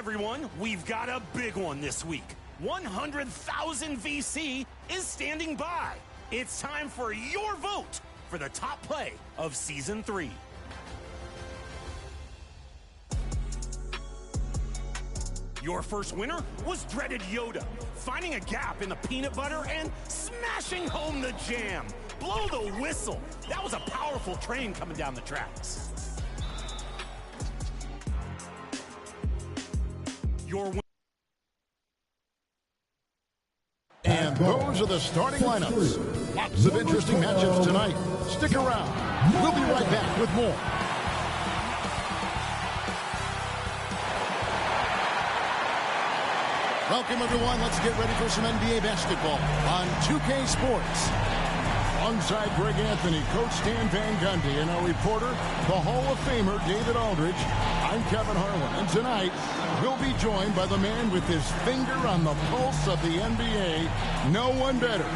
everyone, we've got a big one this week. 100,000 VC is standing by. It's time for your vote for the top play of Season 3. Your first winner was dreaded Yoda, finding a gap in the peanut butter and smashing home the jam. Blow the whistle. That was a powerful train coming down the tracks. Your winner. And those are the starting lineups. Lots of interesting matchups tonight. Stick around. We'll be right back with more. Welcome, everyone. Let's get ready for some NBA basketball on 2K Sports. Alongside Greg Anthony, Coach Stan Van Gundy, and our reporter, the Hall of Famer David Aldridge, I'm Kevin Harlan. And tonight, we'll be joined by the man with his finger on the pulse of the NBA. No one better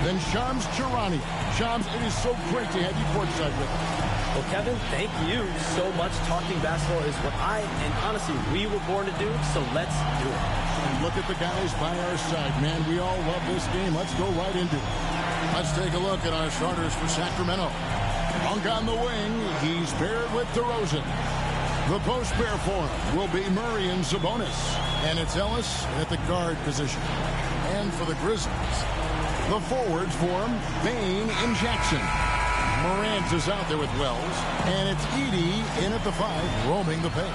than Shams Charania. Shams, it is so great to have you courtside with us. Well, Kevin, thank you so much. Talking basketball is what and honestly, we were born to do, so let's do it. And look at the guys by our side, man. We all love this game. Let's go right into it. Let's take a look at our starters for Sacramento. Monk on the wing, he's paired with DeRozan. The post pair for him will be Murray and Sabonis. And it's Ellis at the guard position. And for the Grizzlies, the forwards for him, Bane and Jackson. Morant is out there with Wells. And it's Edey in at the 5, roaming the paint.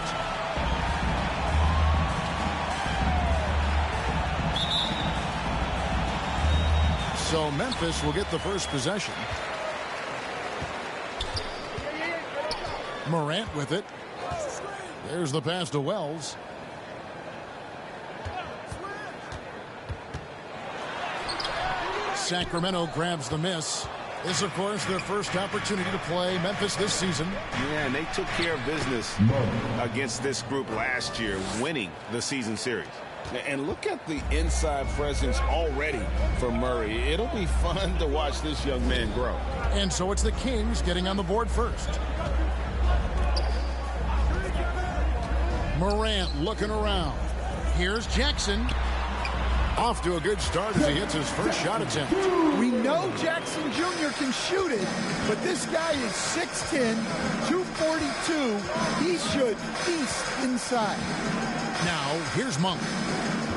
So Memphis will get the first possession. Morant with it. There's the pass to Wells. Sacramento grabs the miss. This, of course, their first opportunity to play Memphis this season. Yeah, and they took care of business against this group last year, winning the season series. And look at the inside presence already for Murray. It'll be fun to watch this young man grow. And so it's the Kings getting on the board first. Morant looking around. Here's Jackson. Off to a good start as he hits his first shot attempt. We know Jackson Jr. can shoot it, but this guy is 6'10", 242. He should feast inside. Now, here's Monk.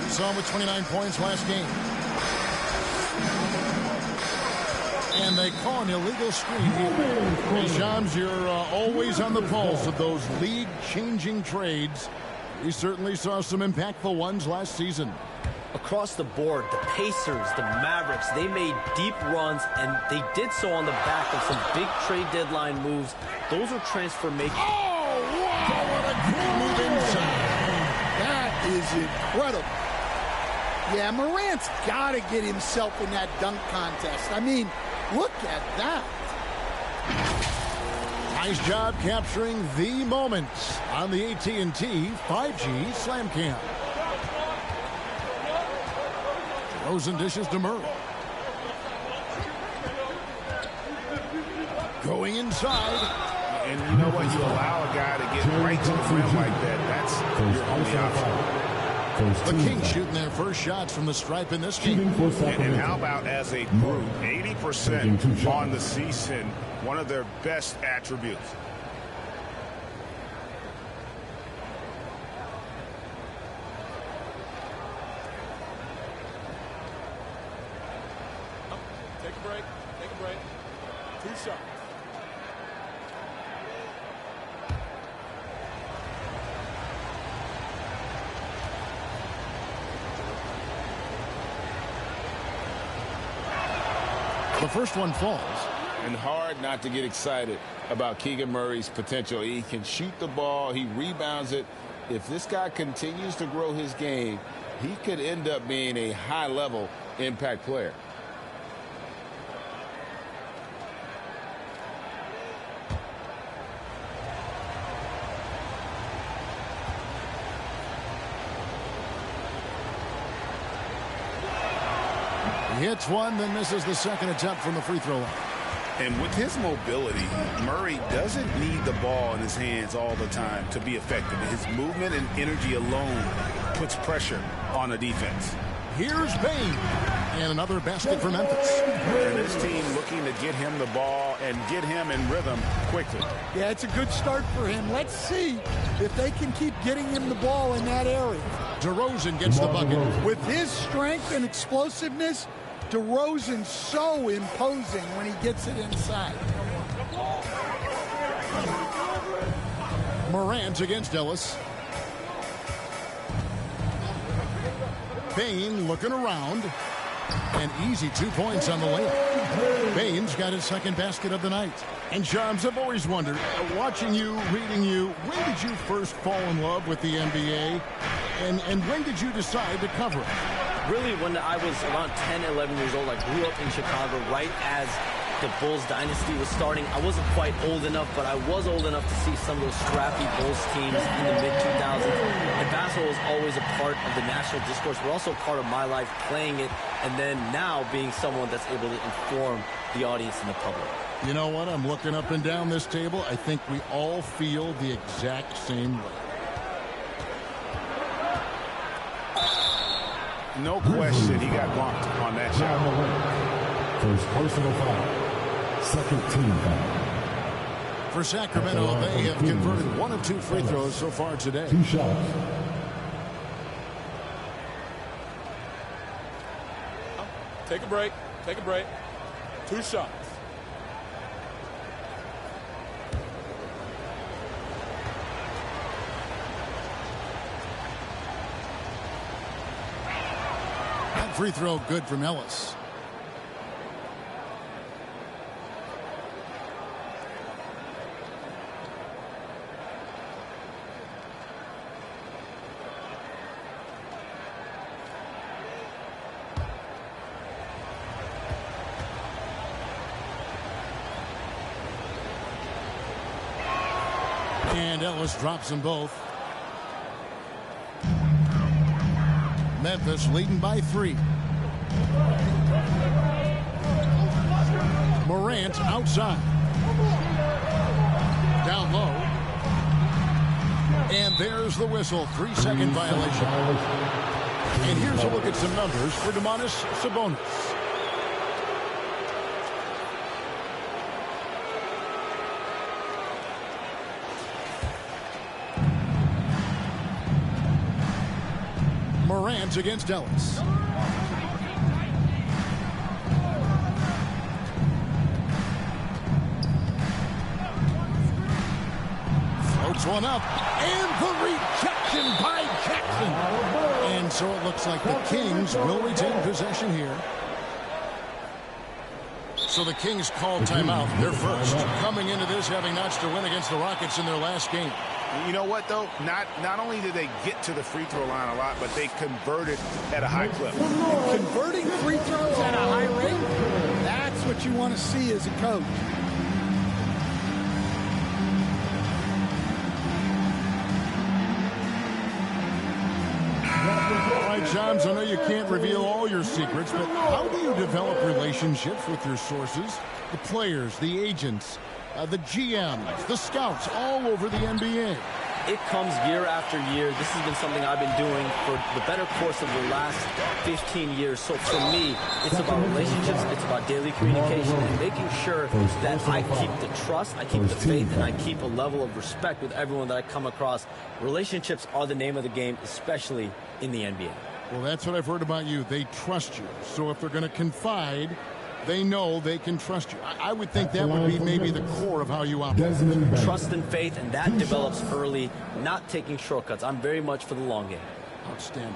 Saw him with 29 points last game. And they call an illegal screen here. Hey, Shams, you're always on the pulse of those league-changing trades. We certainly saw some impactful ones last season. Across the board, the Pacers, the Mavericks, they made deep runs, and they did so on the back of some big trade deadline moves. Those are transformations. Oh, wow! What a great move inside. That is incredible. Yeah, Morant's got to get himself in that dunk contest. I mean, look at that. Nice job capturing the moments on the AT&T 5G Slam Cam. DeRozan dishes to Murray. Going inside. And you know what? You allow a guy to get right to the rim like that. That's your only option. The Kings shooting their first shots from the stripe in this game. And how about as a group, 80% on the season, one of their best attributes. Take a break. Take a break. 2 shots. The first one falls. And hard not to get excited about Keegan Murray's potential. He can shoot the ball. He rebounds it. If this guy continues to grow his game, he could end up being a high-level impact player. He hits one, then misses the second attempt from the free throw line. And with his mobility, Murray doesn't need the ball in his hands all the time to be effective. His movement and energy alone puts pressure on a defense. Here's Bain. And another basket for Memphis. And this team looking to get him the ball and get him in rhythm quickly. Yeah, it's a good start for him. Let's see if they can keep getting him the ball in that area. DeRozan gets the bucket. With his strength and explosiveness, DeRozan's so imposing when he gets it inside. Morant against Ellis. Bain looking around. An easy 2 points on the layup. Bain's got his second basket of the night. And Shams, I've always wondered, watching you, reading you, when did you first fall in love with the NBA? And when did you decide to cover it? Really, when I was around 10, 11 years old, I grew up in Chicago right as the Bulls dynasty was starting. I wasn't quite old enough, but I was old enough to see some of those scrappy Bulls teams in the mid-2000s. And basketball was always a part of the national discourse, but also part of my life playing it, and then now being someone that's able to inform the audience and the public. You know what? I'm looking up and down this table. I think we all feel the exact same way. No question he got bumped on that shot. First personal foul. Second team foul. For Sacramento, they have converted 1 of 2 free throws so far today. 2 shots. Take a break. Take a break. 2 shots. That free throw good from Ellis. And Ellis drops them both. Memphis leading by 3. Morant outside. Down low. And there's the whistle. 3-second violation. And here's a look at some numbers for Domantas Sabonis. Morant against Ellis. Floats one up. And the rejection by Jackson. And so it looks like the Kings will retain possession here. So the Kings call timeout. They're first. Coming into this having notched a win against the Rockets in their last game. You know what, though? Not only did they get to the free throw line a lot, but they converted at a high clip. Converting free throws at a high rate, that's what you want to see as a coach. All right, Shams, I know you can't reveal all your secrets, but how do you develop relationships with your sources, the players, the agents, the GMs, the scouts all over the NBA? It comes year after year. This has been something I've been doing for the better course of the last 15 years. So for me, it's about relationships, it's about daily communication, and making sure that I keep the trust, I keep the faith, and I keep a level of respect with everyone that I come across. Relationships are the name of the game, especially in the NBA. Well, that's what I've heard about you. They trust you. So if they're going to confide, they know they can trust you. I would think that would be maybe the core of how you operate. Trust and faith, and that develops early, not taking shortcuts. I'm very much for the long game. Outstanding.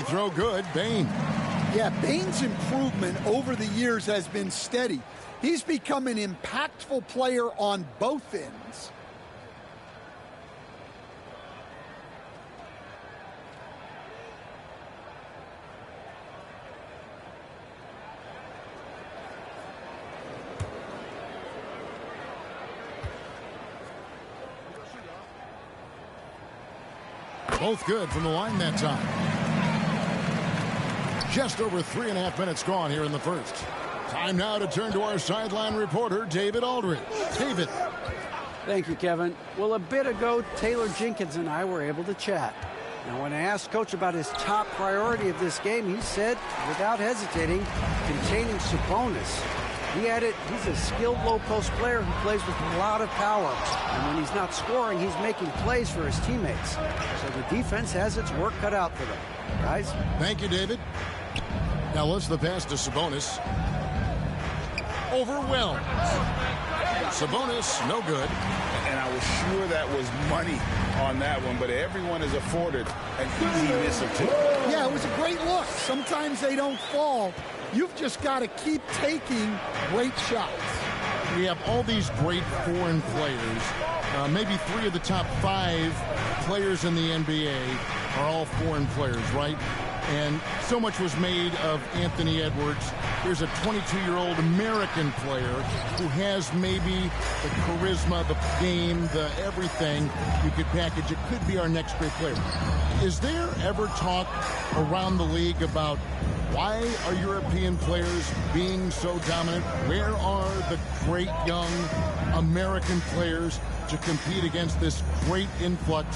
Throw good, Bain. Yeah, Bain's improvement over the years has been steady. He's become an impactful player on both ends. Both good from the line that time. Just over 3.5 minutes gone here in the first. Time now to turn to our sideline reporter, David Aldridge. David. Thank you, Kevin. Well, a bit ago, Taylor Jenkins and I were able to chat. Now, when I asked Coach about his top priority of this game, he said, without hesitating, containing Sabonis. He added, he's a skilled low-post player who plays with a lot of power. And when he's not scoring, he's making plays for his teammates. So the defense has its work cut out for them. Guys? Thank you, David. Now, let's the pass to Sabonis. Overwhelmed. Sabonis, no good. And I was sure that was money on that one, but everyone is afforded an easy miss or two. Yeah, it was a great look. Sometimes they don't fall. You've just got to keep taking great shots. We have all these great foreign players. Maybe 3 of the top 5 players in the NBA are all foreign players, right? And so much was made of Anthony Edwards. Here's a 22-year-old American player who has maybe the charisma, the game, the everything you could package. It could be our next great player. Is there ever talk around the league about why are European players being so dominant? Where are the great young American players to compete against this great influx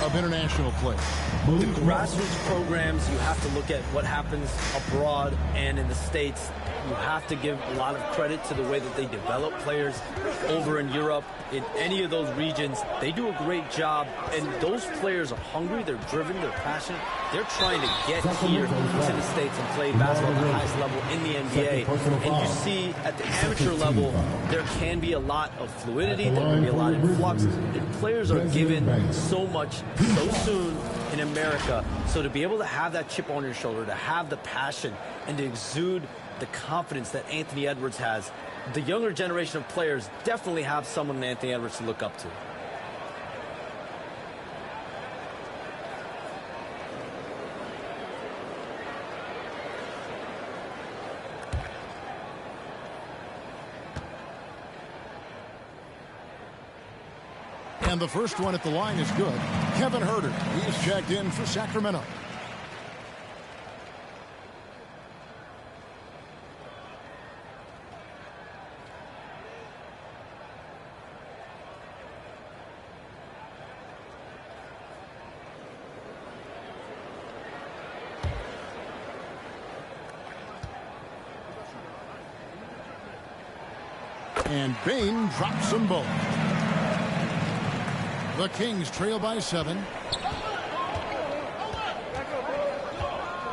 of international players? The grassroots programs, you have to look at what happens abroad and in the States. You have to give a lot of credit to the way that they develop players over in Europe. In any of those regions, they do a great job, and those players are hungry, they're driven, they're passionate. They're trying to get here to the States and play basketball at the highest level in the NBA. And you see at the amateur level, there can be a lot of fluidity, there can be a lot of flux. And players are given so much so soon in America. So to be able to have that chip on your shoulder, to have the passion, and to exude the confidence that Anthony Edwards has, the younger generation of players definitely have someone in Anthony Edwards to look up to. And the first one at the line is good. Kevin Huerter, he's checked in for Sacramento. And Bain drops them both. The Kings trail by 7.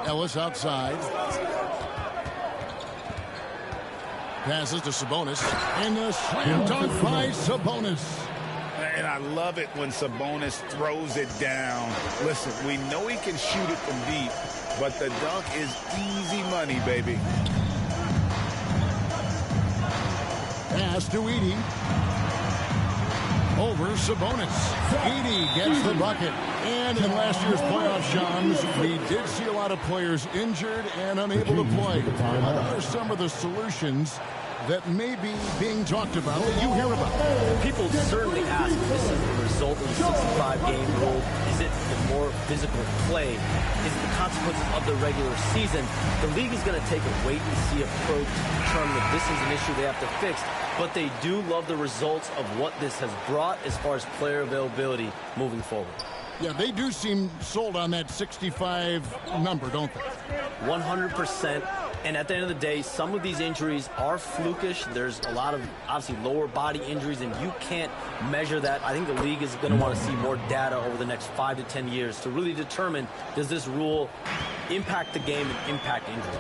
Ellis outside. Passes to Sabonis. And the slam dunk by Sabonis. And I love it when Sabonis throws it down. Listen, we know he can shoot it from deep, but the dunk is easy money, baby. Pass to Edey. Over Sabonis. Edey gets the bucket. And in last year's playoff, Shams, we did see a lot of players injured and unable to play. What are some of the solutions that may be being talked about that you hear about? People certainly ask if this is the result of the 65-game rule. Is it the more physical play? Is it the consequences of the regular season? The league is going to take a wait-and-see approach to determine if this is an issue they have to fix. But they do love the results of what this has brought as far as player availability moving forward. Yeah, they do seem sold on that 65 number, don't they? 100%. And at the end of the day, some of these injuries are flukish. There's a lot of, obviously, lower body injuries, and you can't measure that. I think the league is going to want to see more data over the next 5 to 10 years to really determine, does this rule impact the game and impact injuries?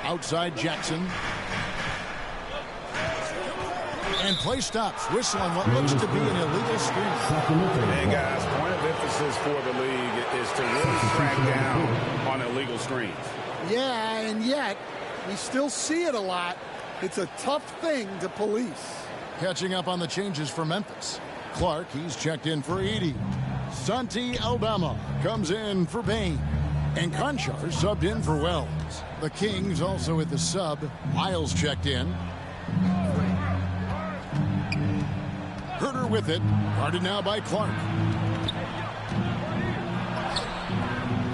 Outside Jackson. And play stops. Whistle on what looks to be an illegal screen. Hey, guys, point of emphasis for the league is to really crack down on illegal screens. Yeah, and yet we still see it a lot. It's a tough thing to police. Catching up on the changes for Memphis. Clark, he's checked in for Edey. Santi Aldama comes in for Bain. And Conchar subbed in for Wells. The Kings also with the sub. Miles checked in. Herter with it. Guarded now by Clark.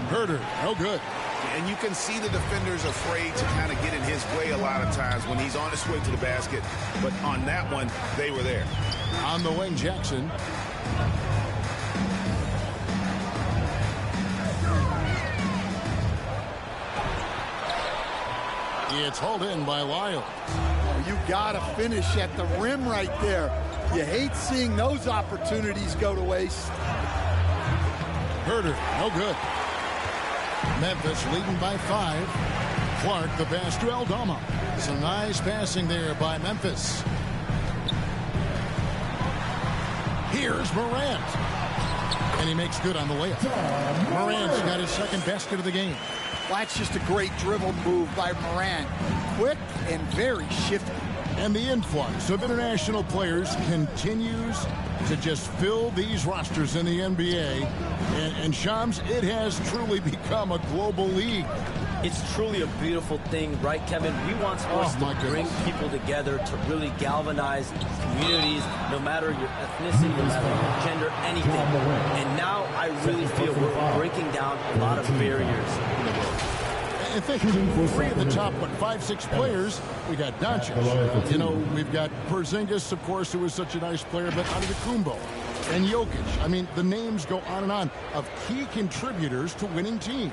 Herter, no good. And you can see the defenders afraid to kind of get in his way a lot of times when he's on his way to the basket. But on that one, they were there. On the wing, Jackson. It's hauled in by Lyle. You got to finish at the rim right there. You hate seeing those opportunities go to waste. Herter, no good. Memphis leading by 5. Clark, the pass to Aldama. Some nice passing there by Memphis. Here's Morant. And he makes good on the layup. Morant's got his second basket of the game. Well, that's just a great dribble move by Morant. Quick and very shifty. And the influx of international players continues to just fill these rosters in the NBA. And Shams, it has truly become a global league. It's truly a beautiful thing, right, Kevin? We want sports to bring people together, to really galvanize communities, no matter your ethnicity, no matter your gender, anything. And now I really feel we're breaking down a lot of barriers in the world. I think 3 of the top, 5-6 players, we got Doncic. You know, we've got Porzingis, of course, who was such a nice player, but Antetokounmpo and Jokic. I mean, the names go on of key contributors to winning teams.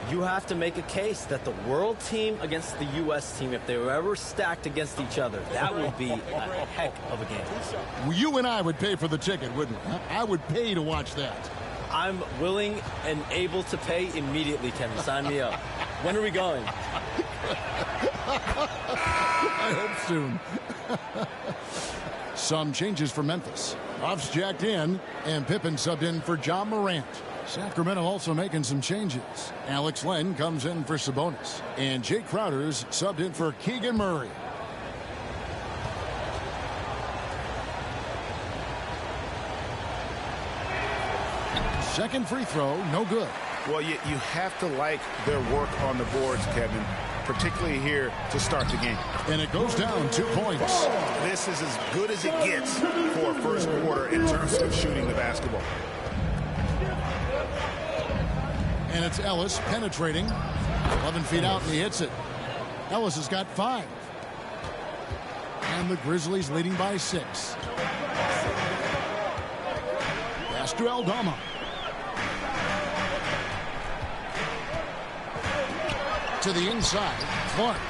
You have to make a case that the world team against the U.S. team, if they were ever stacked against each other, that would be a heck of a game. Well, you and I would pay for the ticket, wouldn't we? I would pay to watch that. I'm willing and able to pay immediately, Kevin. Sign me up. When are we going? I hope soon. Some changes for Memphis. Off's jacked in, and Pippen subbed in for John Morant. Sacramento also making some changes. Alex Len comes in for Sabonis. And Jake Crowder's subbed in for Keegan Murray. Second free throw, no good. Well, you have to like their work on the boards, Kevin, particularly here to start the game. And it goes down 2 points. This is as good as it gets for a first quarter in terms of shooting the basketball. And it's Ellis penetrating. 11 feet out, and he hits it. Ellis has got 5. And the Grizzlies leading by 6. Pass to Aldama. To the inside, Clark.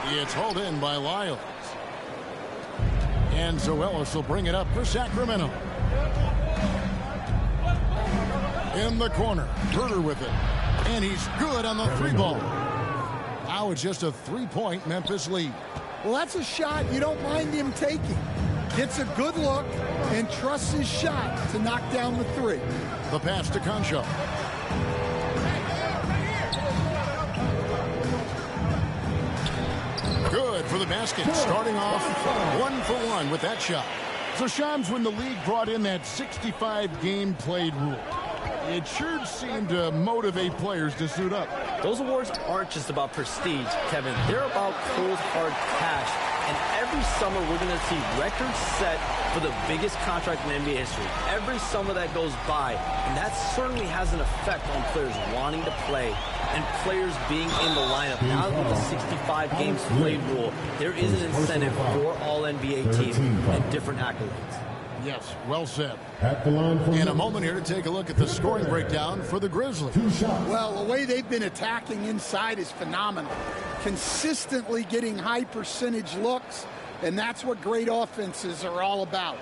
It's hauled in by Lyles. And Zoelis will bring it up for Sacramento. In the corner, Herter with it. And he's good on the 3-ball. Now it's just a 3-point Memphis lead. Well, that's a shot you don't mind him taking. Gets a good look and trusts his shot to knock down the 3. The pass to Concho. Good for the basket. Starting off 1 for 1 with that shot. So Shams, when the league brought in that 65 game played rule, it sure seemed to motivate players to suit up. Those awards aren't just about prestige, Kevin. They're about cold, hard cash. And every summer, we're going to see records set for the biggest contract in NBA history. Every summer that goes by. And that certainly has an effect on players wanting to play and players being in the lineup. Now with the 65 games played rule, there is an incentive for all NBA teams and different accolades. Yes, well said. At the line for in a moment here to take a look at the scoring breakdown for the Grizzlies. Well, the way they've been attacking inside is phenomenal. Consistently getting high percentage looks, and that's what great offenses are all about.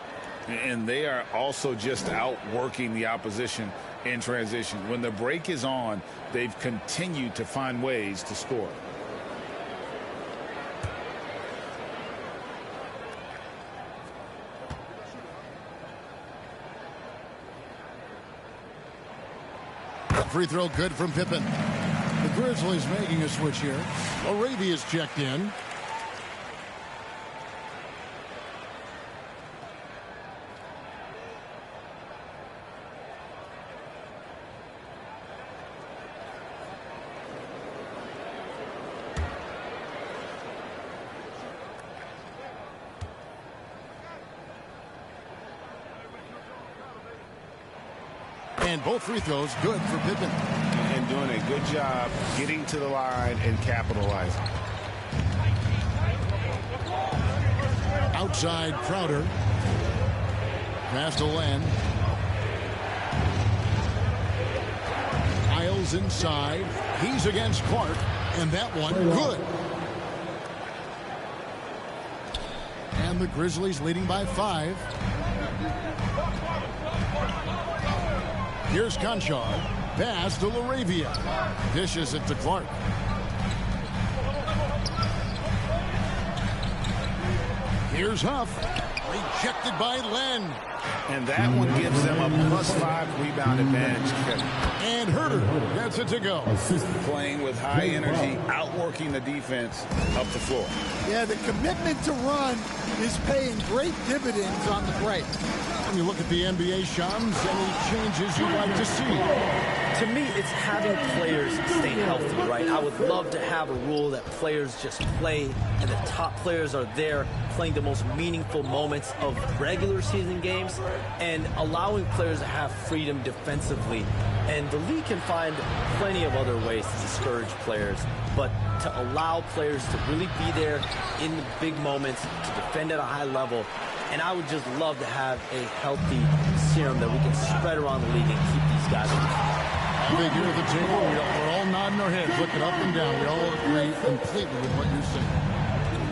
And they are also just outworking the opposition in transition. When the break is on, they've continued to find ways to score. Free throw good from Pippen. The Grizzlies making a switch here. Arabia's checked in. And both free throws good for Pippen. And doing a good job getting to the line and capitalizing. Outside Crowder. Pass to Len. Isles inside. He's against Clark. And that one good. And the Grizzlies leading by 5. Here's Conchar. Pass to Laravia. Dishes it to Clark. Here's Huff. Rejected by Len. And that one gives them a +5 rebound advantage, Kevin. And Herter gets it to go. Playing with high energy, outworking the defense up the floor. Yeah, the commitment to run is paying great dividends on the break. When you look at the NBA, Shams, any changes you'd like to see? To me, it's having players stay healthy, right? I would love to have a rule that players just play and the top players are there playing the most meaningful moments of regular season games and allowing players to have freedom defensively. And the league can find plenty of other ways to discourage players, but to allow players to really be there in the big moments, to defend at a high level. And I would just love to have a healthy serum that we can spread around the league and keep these guys on. I think here at the table, we're all nodding our heads, looking up and down. We all agree completely with what you're saying.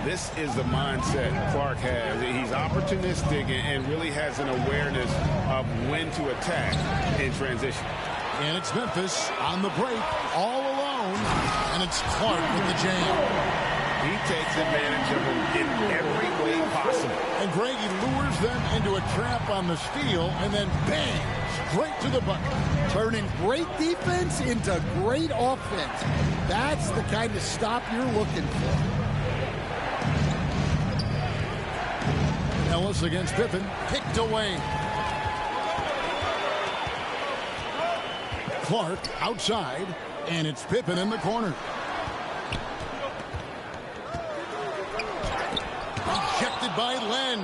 This is the mindset Clark has. He's opportunistic and really has an awareness of when to attack in transition. And it's Memphis on the break, all alone. And it's Clark with the jam. He takes advantage of him in every way possible. And Greg, he lures them into a trap on the steal, and then bang, straight to the bucket. Turning great defense into great offense. That's the kind of stop you're looking for. Ellis against Pippen, kicked away. Clark outside, and it's Pippen in the corner. Rejected by Len.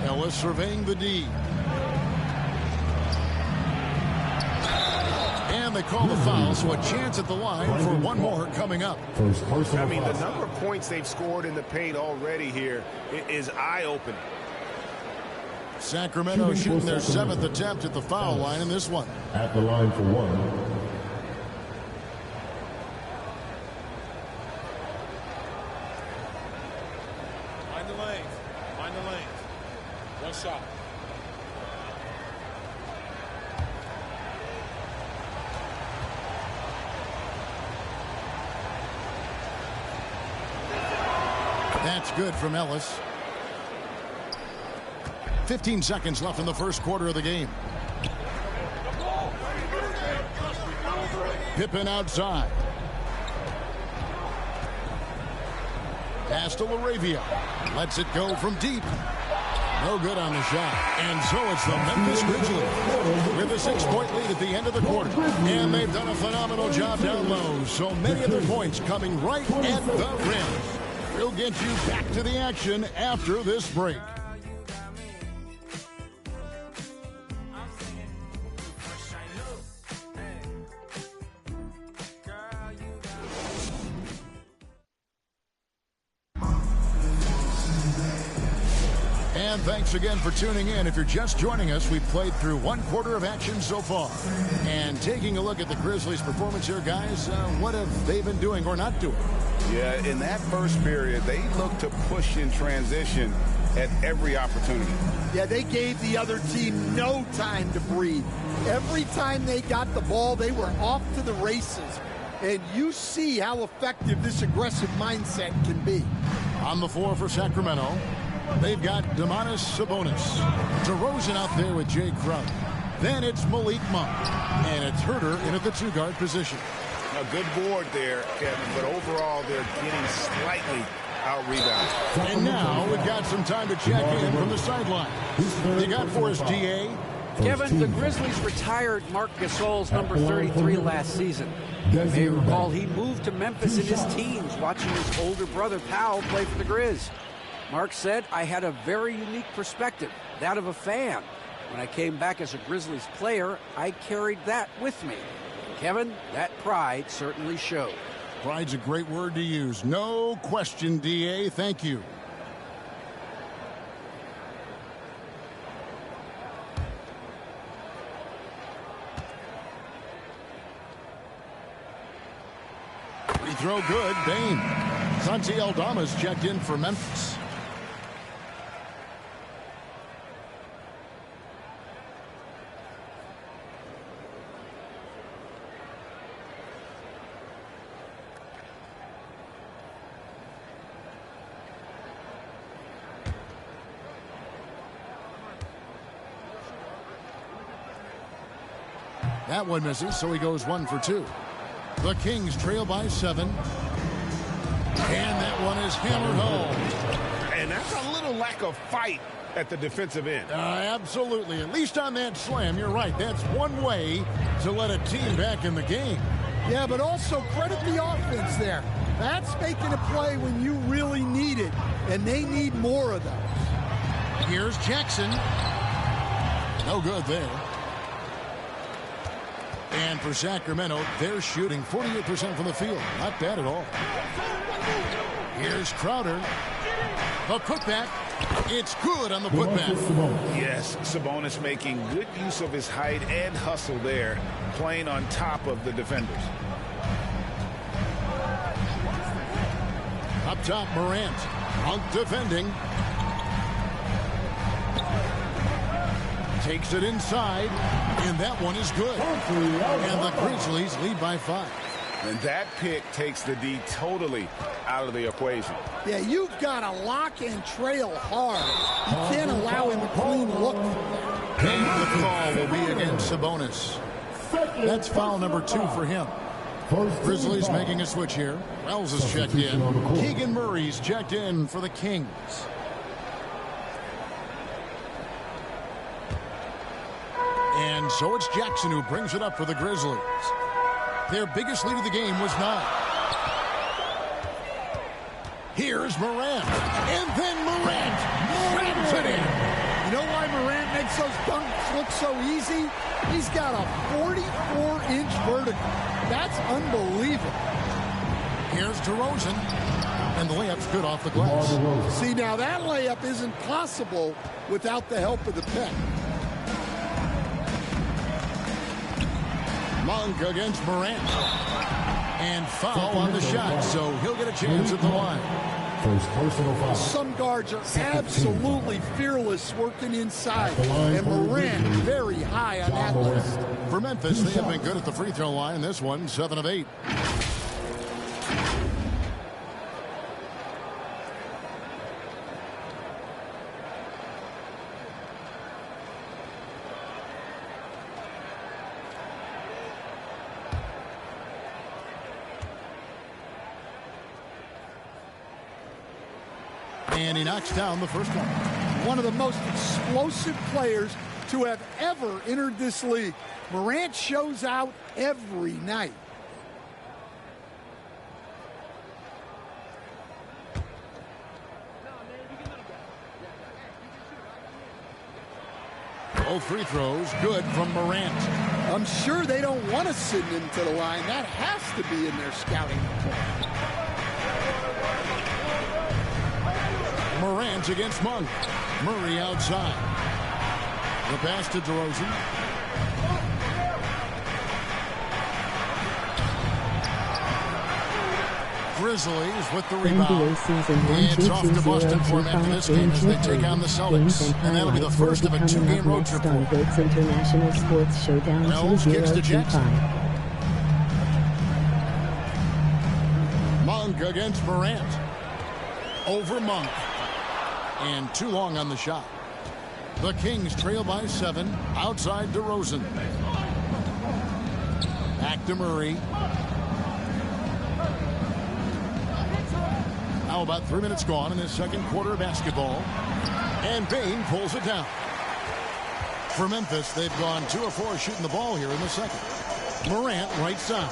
Ellis surveying the D. And they call the foul, so a chance at the line for one more coming up. I mean, the number of points they've scored in the paint already here is eye-opening. Sacramento shooting their 7th attempt at the foul line in this one. At the line for one. Find the lanes. Find the lanes. One shot. That's good from Ellis. 15 seconds left in the first quarter of the game. Pippen outside. Pass to Laravia. Lets it go from deep. No good on the shot. And so it's the Memphis Grizzlies with a 6-point lead at the end of the quarter. And they've done a phenomenal job down low. So many of their points coming right at the rim. We'll get you back to the action after this break. And thanks again for tuning in. If you're just joining us, we've played through one quarter of action so far. And taking a look at the Grizzlies' performance here, guys, what have they been doing or not doing? Yeah, in that first period, they looked to push in transition at every opportunity. Yeah, they gave the other team no time to breathe. Every time they got the ball, they were off to the races. And you see how effective this aggressive mindset can be. On the floor for Sacramento, they've got Domantas Sabonis. DeRozan out there with Jay Crowder. Then it's Malik Monk. And it's Herter in at the 2-guard position. A good board there, Kevin, but overall they're getting slightly out-rebounded. And now we've got some time to check in from the sideline. You got for us, DA? Kevin, the Grizzlies retired Marc Gasol's number 33 last season. You may recall he moved to Memphis in his teens, watching his older brother Powell play for the Grizz. Mark said, "I had a very unique perspective. that of a fan. When I came back as a Grizzlies player, I carried that with me. And Kevin, that pride certainly showed. Pride's a great word to use. No question, D.A. Thank you. Free throw good. Bain. Santi Aldama's checked in for Memphis. That one misses, so he goes 1 for 2. The Kings trail by 7. And that one is hammered home. And that's a little lack of fight at the defensive end. Absolutely. At least on that slam, you're right. That's one way to let a team back in the game. Yeah, but also credit the offense there. That's making a play when you really need it, and they need more of those. Here's Jackson. No good there. And for Sacramento, they're shooting 48% from the field. Not bad at all. Here's Crowder. The putback. It's good on the putback. Yes, Sabonis making good use of his height and hustle there, playing on top of the defenders. Up top, Morant. Monk defending. Takes it inside, and that one is good. And the Grizzlies lead by 5. And that pick takes the D totally out of the equation. Yeah, you've got to lock and trail hard. You can't allow him a clean look. And the call will be against Sabonis. That's foul number 2 for him. Grizzlies making a switch here. Wells is checked in. Keegan Murray's checked in for the Kings. And so it's Jackson who brings it up for the Grizzlies. Their biggest lead of the game was 9. Here's Morant. And then Morant slams it in. You know why Morant makes those dunks look so easy? He's got a 44-inch vertical. That's unbelievable. Here's DeRozan. And the layup's good off the glass. See, now that layup isn't possible without the help of the pick. Monk against Morant. And foul on the shot, so he'll get a chance at the line. First personal foul. Some guards are absolutely fearless working inside, and Morant very high on that list. For Memphis, they have been good at the free throw line. This one, 7 of 8. And he knocks down the first one. One of the most explosive players to have ever entered this league. Morant shows out every night. Both free throws good from Morant. I'm sure they don't want to send him to the line. That has to be in their scouting report. Morant against Monk. Murray outside. The pass to DeRozan. Grizzlies with the rebound. It's off to Boston for them after this game as they take on the Celtics. And that'll be the first of a 2-game road trip. International Sports Showdown Wells kicks to Jackson. Monk against Morant. Over Monk. And too long on the shot. The Kings trail by 7. Outside DeRozan. Back to Murray. Now about 3 minutes gone in this second quarter of basketball. And Bain pulls it down. For Memphis, they've gone 2 of 4 shooting the ball here in the second. Morant right side.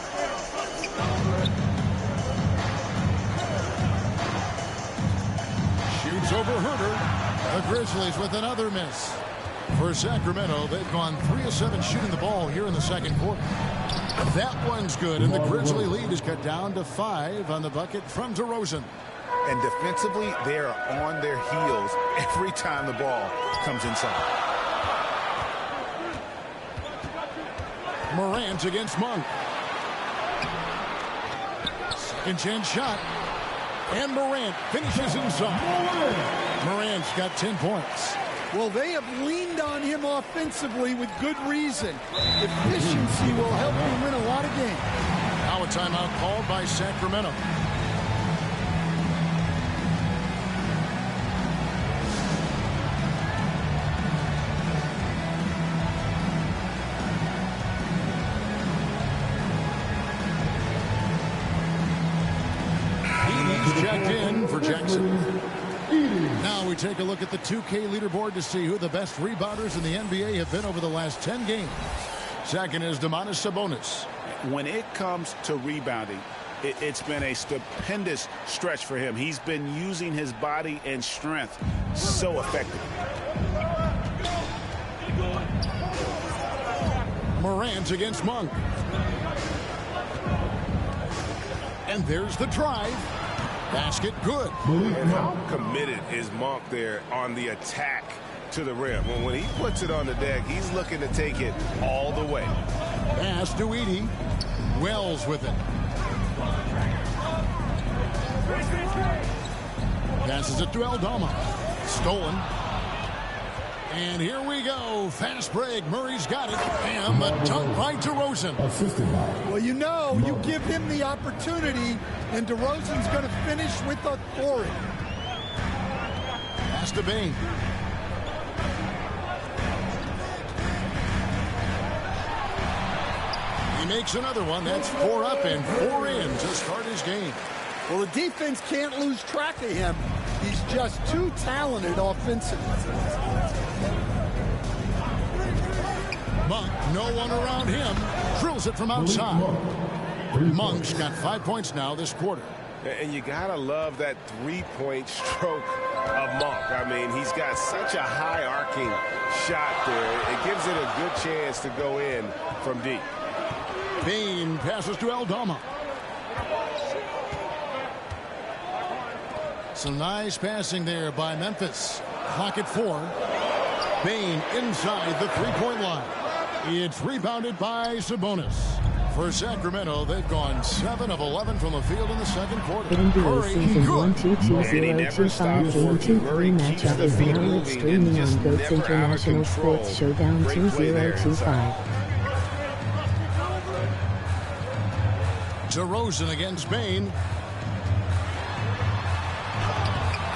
Shoots over Herter. The Grizzlies with another miss. For Sacramento, they've gone 3 of 7 shooting the ball here in the second quarter. That one's good, and the Grizzly lead is cut down to 5 on the bucket from DeRozan. And defensively, they are on their heels every time the ball comes inside. Morant against Monk. Second chance shot. And Morant finishes inside. Morant's got 10 points. Well, they have leaned on him offensively with good reason. Efficiency will help him win a lot of games. Now a timeout called by Sacramento. He's checked in for Jackson. Now we take a look at the 2K leaderboard to see who the best rebounders in the NBA have been over the last 10 games. Second is Domantas Sabonis. When it comes to rebounding, it's been a stupendous stretch for him. He's been using his body and strength so effectively. Morant against Monk. And there's the drive. Basket good. And how committed is Monk there on the attack to the rim? When he puts it on the deck, he's looking to take it all the way. Pass to Edey. Wells with it. Passes it to Aldama. Stolen. And here we go. Fast break. Murray's got it. And the dunk by DeRozan. Well, you know, you give him the opportunity, and DeRozan's going to finish with authority. Pass to Bane. He makes another one. That's 4 up and 4 in to start his game. Well, the defense can't lose track of him. He's just too talented offensively. Monk, no one around him. Drills it from outside. Monk's got 5 points now this quarter. And you got to love that three-point stroke of Monk. I mean, he's got such a high arcing shot there. It gives it a good chance to go in from deep. Bane passes to Aldama. Some nice passing there by Memphis. Clock at 4. Bane inside the three-point line. It's rebounded by Sabonis. For Sacramento, they've gone 7 of 11 from the field in the second quarter. NBA season 122025 Game 2 matchup is now live streaming on GOAT's International Sports Showdown 2025. DeRozan against Bane.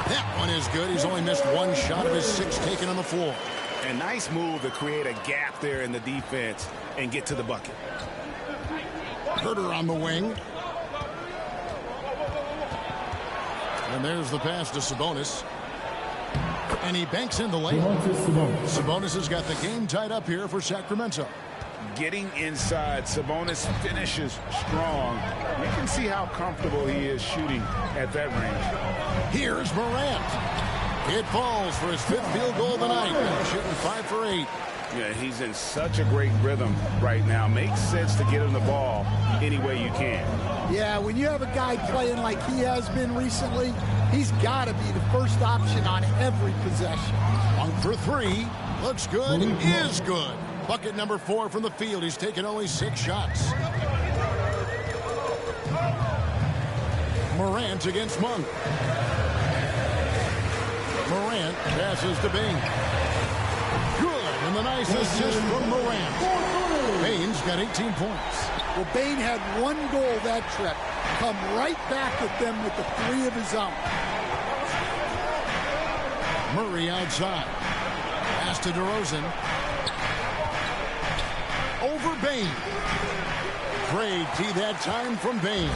That one is good. He's only missed 1 shot of his 6 taken on the floor. A nice move to create a gap there in the defense and get to the bucket. Herter on the wing. And there's the pass to Sabonis. And he banks in the lane. Sabonis has got the game tied up here for Sacramento. Getting inside, Sabonis finishes strong. You can see how comfortable he is shooting at that range. Here's Morant. It falls for his 5th field goal of the night. Shooting 5 for 8. Yeah, he's in such a great rhythm right now. Makes sense to get him the ball any way you can. Yeah, when you have a guy playing like he has been recently, he's got to be the first option on every possession. 1 for 3. Looks good. Is good. Bucket number 4 from the field. He's taken only 6 shots. Morant against Monk. Morant passes to Bane. Good, and the nice assist from Morant. Bane's got 18 points. Well, Bane had 1 goal that trip. Come right back at them with the 3 of his own. Murray outside. Pass to DeRozan. Over Bane. Great key that time from Bane.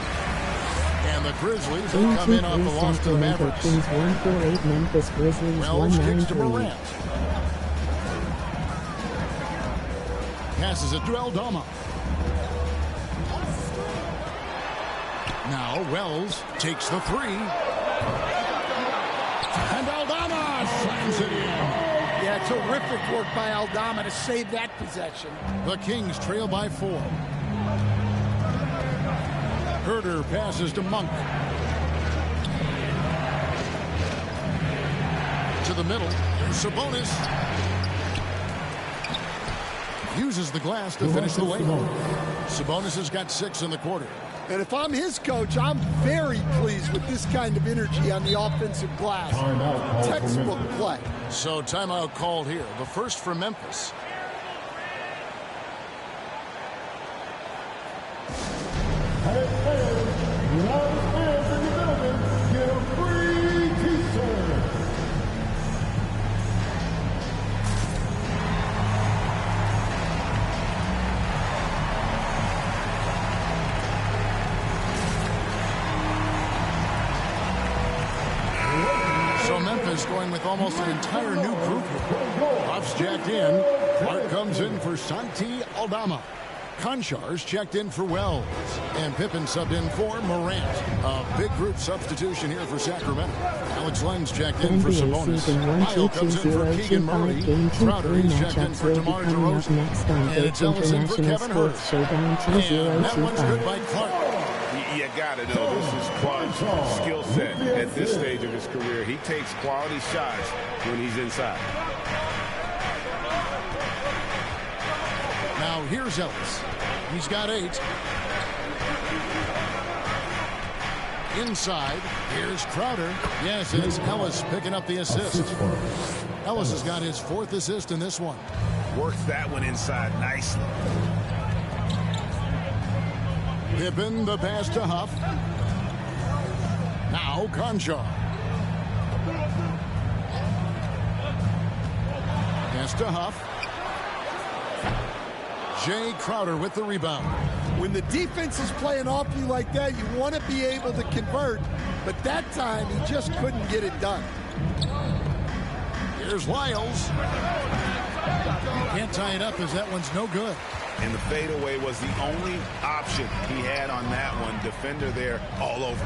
And the Grizzlies will come in off the loss to the Mavericks. Kings 148 Memphis Grizzlies Wells kicks to 193. Morant. Passes it to Aldama. Now Wells takes the 3. And Aldama Slams it in. Yeah, terrific work by Aldama to save that possession. The Kings trail by 4. Herder passes to Monk. To the middle. Here's Sabonis. Uses the glass to finish the layup. Sabonis has got 6 in the quarter. And if I'm his coach, I'm very pleased with this kind of energy on the offensive glass. Textbook play. So timeout called here. The first for Memphis. Hey, fans, loud fans in the building, get a free t-shirt. So Memphis going with almost an entire new group. Buffs jacked in. Clark comes in for Santi Aldama. Konchar's checked in for Wells. And Pippen subbed in for Morant. A big group substitution here for Sacramento. Alex Len's checked in for Sabonis. Lyle comes in for Keegan Murray. Crowder is checked in for DeMar DeRozan. And it's Ellis in for Kevin Herter. And that one's good by Clark. You got to know this is Clark's skill set at this stage of his career. He takes quality shots when he's inside. Now here's Ellis. He's got 8. Inside, here's Crowder. Yes, it's Ellis picking up the assist. Ellis has got his 4th assist in this one. Works that one inside nicely. Pippen, the pass to Huff. Now Konchar. Pass to Huff. Jay Crowder with the rebound. When the defense is playing off you like that, you want to be able to convert. But that time, he just couldn't get it done. Here's Lyles. Can't tie it up as that one's no good. And the fadeaway was the only option he had on that one. Defender there all over.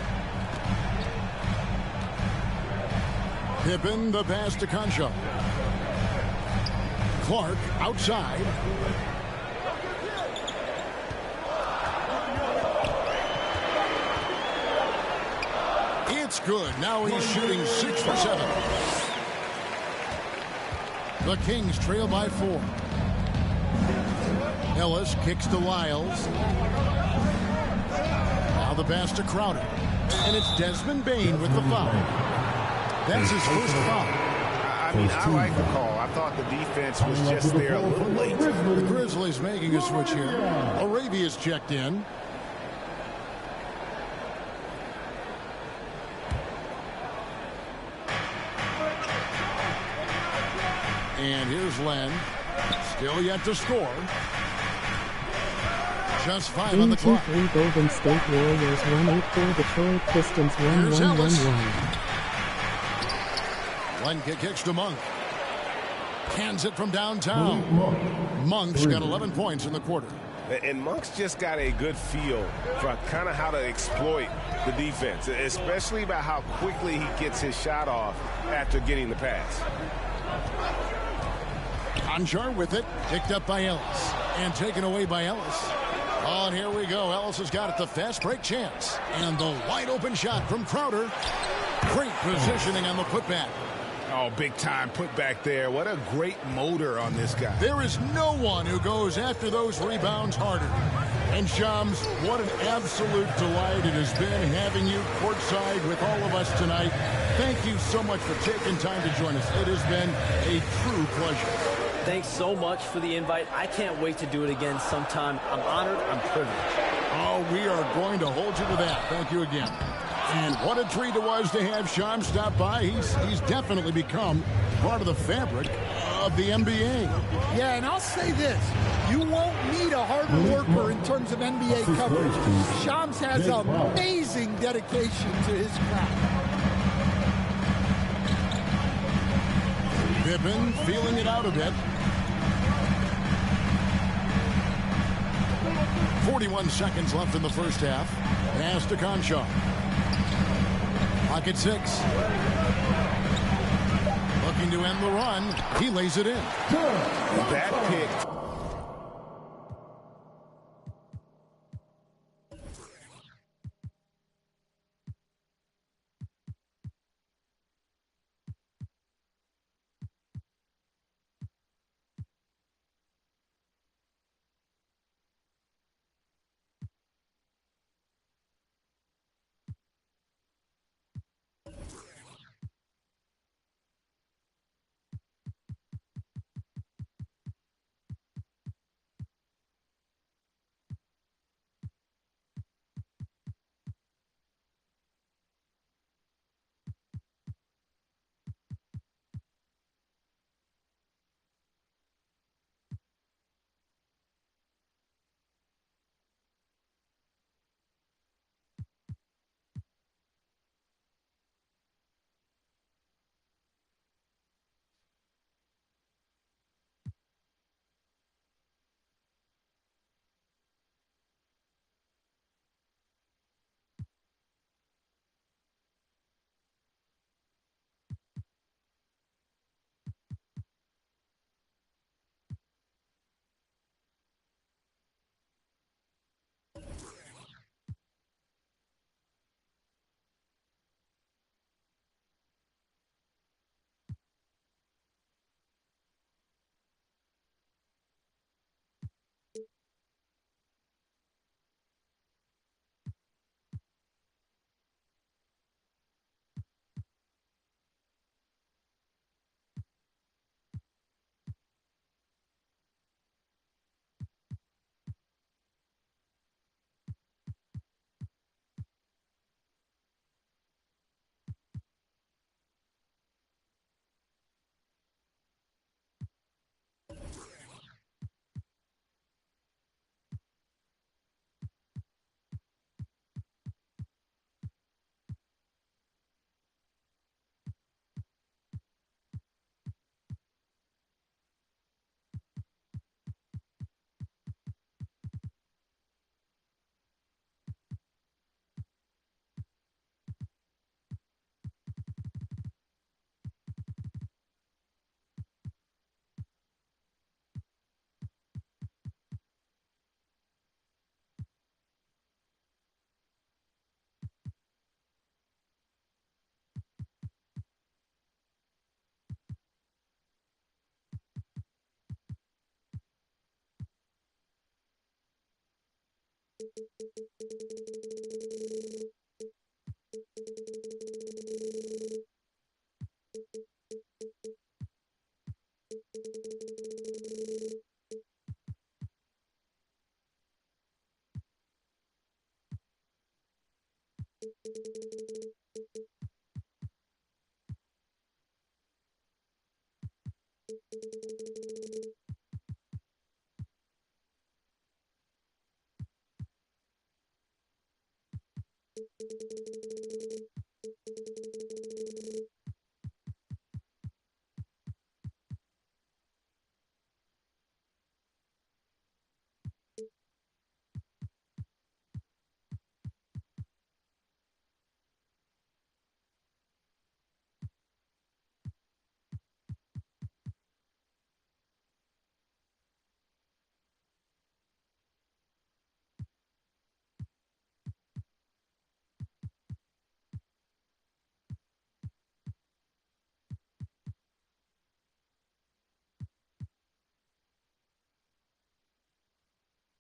Pippen, the pass to Concha. Clark outside. It's good. Now he's shooting 6 for 7. The Kings trail by 4. Ellis kicks to Lyles. Now the pass to Crowder. And it's Desmond Bane with the foul. That's his first foul. I mean, I like the call. I thought the defense was just there a little late. The Grizzlies making a switch here. Arabia's checked in. And here's Len. Still yet to score. Just 5 on the clock. 3 Golden State Warriors 1-8 Detroit Pistons 1-1-1-1. Len kicks to Monk. Cans it from downtown. Monk's got 11 points in the quarter. And Monk's just got a good feel for kind of how to exploit the defense, especially about how quickly he gets his shot off after getting the pass. Conchar with it, picked up by Ellis, and taken away by Ellis. Oh, and here we go. Ellis has got it, the fast break chance. And the wide open shot from Crowder. Great positioning on the putback. Oh, big time putback there. What a great motor on this guy. There is no one who goes after those rebounds harder. And Shams, what an absolute delight it has been having you courtside with all of us tonight. Thank you so much for taking time to join us. It has been a true pleasure. Thanks so much for the invite. I can't wait to do it again sometime. I'm honored. I'm privileged. Oh, we are going to hold you to that. Thank you again. And what a treat it was to have Shams stop by. He's definitely become part of the fabric of the NBA. Yeah, and I'll say this. You won't need a harder worker in terms of NBA coverage. Shams has amazing dedication to his craft. Pippen feeling it out a bit. 41 seconds left in the first half. Pass to Conchar. Clock at 6. The Looking to end the run. He lays it in. That pick.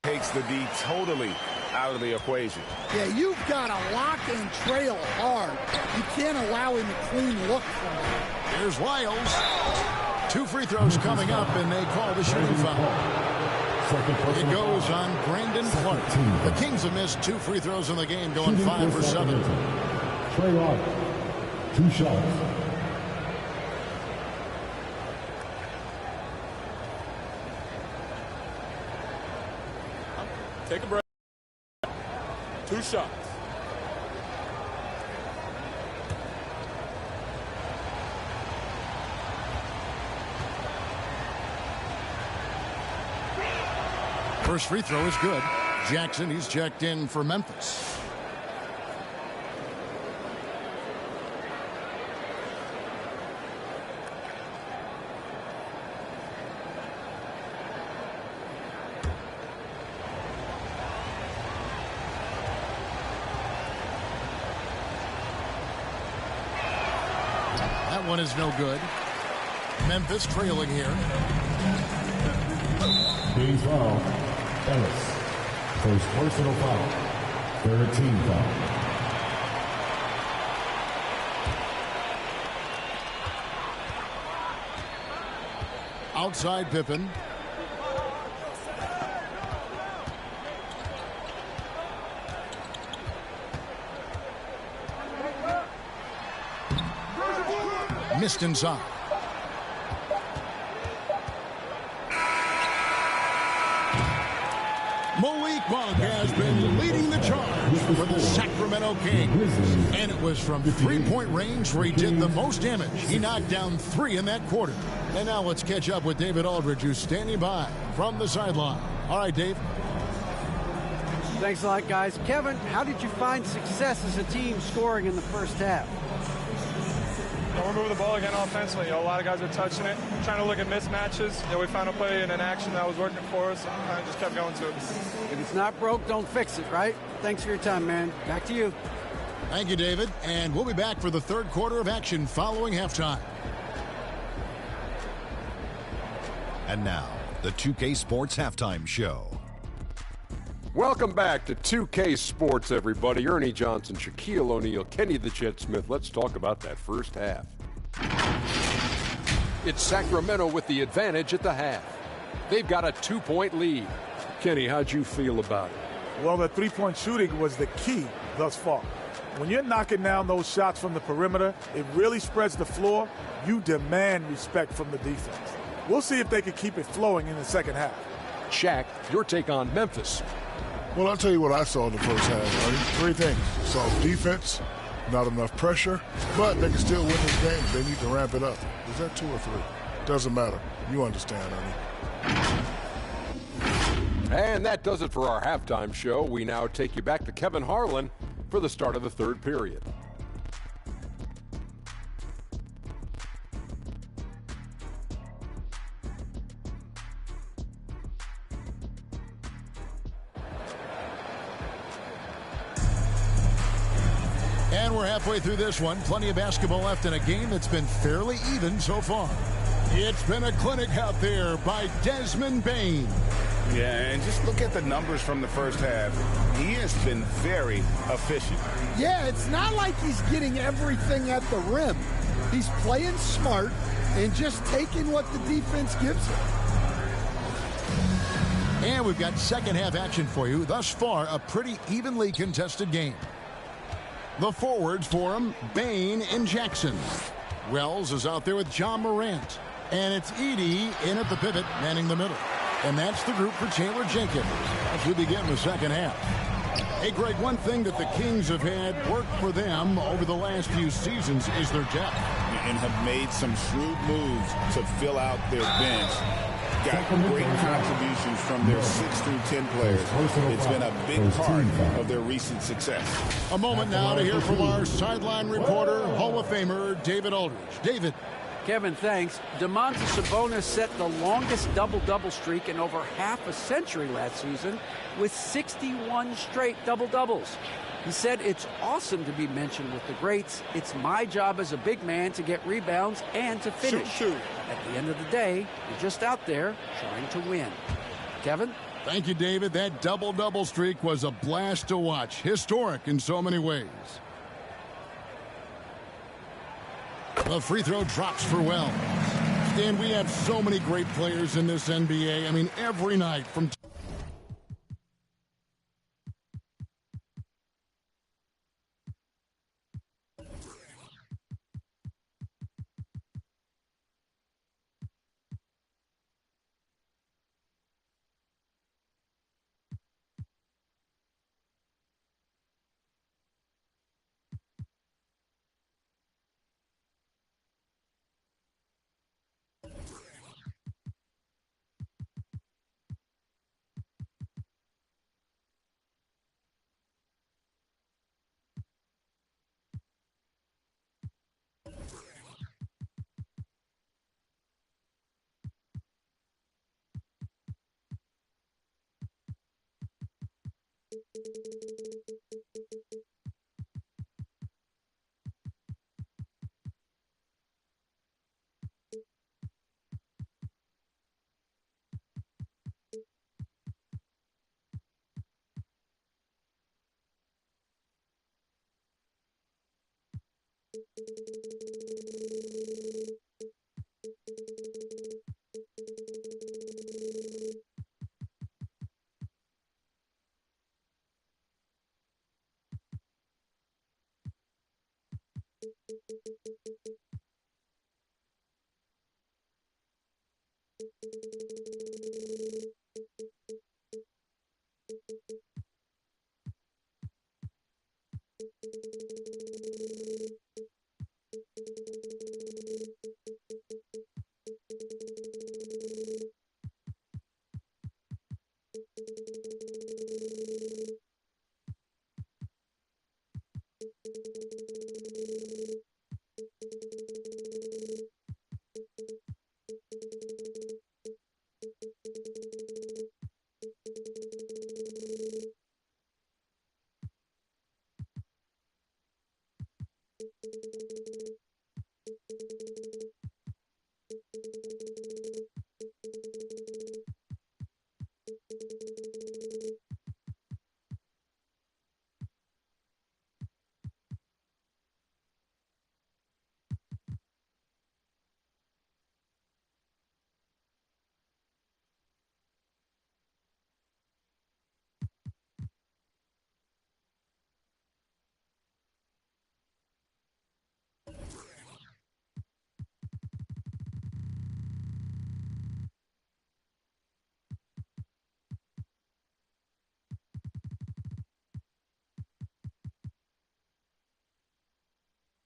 Takes the D totally out of the equation. Yeah, you've got to lock and trail hard. You can't allow him a clean look from that. Here's Wiles. 2 free throws coming up, and they call the shooting foul. It goes on Brandon Clark. The Kings have missed 2 free throws in the game, going 5 for 7. Trey Clark, 2 shots. Take a break. 2 shots. First free throw is good. Jackson, he's checked in for Memphis. That one is no good. Memphis trailing here. Team foul. Ellis. First personal foul. Third team foul. Outside Pippen. Missed inside. Malik Monk has been leading the charge for the Sacramento Kings. And it was from three-point range where he did the most damage. He knocked down 3 in that quarter. And now let's catch up with David Aldridge, who's standing by from the sideline. All right, Dave. Thanks a lot, guys. Kevin, how did you find success as a team scoring in the first half? We're moving the ball again offensively. A lot of guys are touching it, trying to look at mismatches. We found a play in an action that was working for us, and kind of just kept going to it. If it's not broke, don't fix it, right? Thanks for your time, man. Back to you. Thank you, David. And we'll be back for the third quarter of action following halftime. And now, the 2K Sports Halftime Show. Welcome back to 2K Sports, everybody. Ernie Johnson, Shaquille O'Neal, Kenny the Jet Smith. Let's talk about that first half. It's Sacramento with the advantage at the half. They've got a 2-point lead. Kenny, how'd you feel about it? Well, the three-point shooting was the key thus far. When you're knocking down those shots from the perimeter, it really spreads the floor. You demand respect from the defense. We'll see if they can keep it flowing in the second half. Shaq, your take on Memphis. Well, I'll tell you what I saw in the first half, buddy. 3 things. Soft defense, not enough pressure, but they can still win this game. They need to ramp it up. Is that 2 or 3? Doesn't matter. You understand, honey. And that does it for our halftime show. We now take you back to Kevin Harlan for the start of the third period. And we're halfway through this one. Plenty of basketball left in a game that's been fairly even so far. It's been a clinic out there by Desmond Bane. Yeah, and just look at the numbers from the first half. He has been very efficient. Yeah, it's not like he's getting everything at the rim. He's playing smart and just taking what the defense gives him. And we've got second half action for you. Thus far, a pretty evenly contested game. The forwards for him, Bane and Jackson. Wells is out there with John Morant. And it's Edey in at the pivot, manning the middle. And that's the group for Taylor Jenkins as we begin the second half. Hey, Greg, one thing that the Kings have had work for them over the last few seasons is their depth. And have made some shrewd moves to fill out their bench. Got great contributions from their 6 through 10 players. It's been a big part of their recent success. A moment now to hear from our sideline reporter, Hall of Famer David Aldridge. David. Kevin, thanks. Domantas Sabonis set the longest double-double streak in over half a century last season with 61 straight double-doubles. He said, "It's awesome to be mentioned with the greats. It's my job as a big man to get rebounds and to finish. Shoot. At the end of the day, you're just out there trying to win." Kevin? Thank you, David. That double-double streak was a blast to watch. Historic in so many ways. The free throw drops for Wells. And we have so many great players in this NBA. I mean, every night from...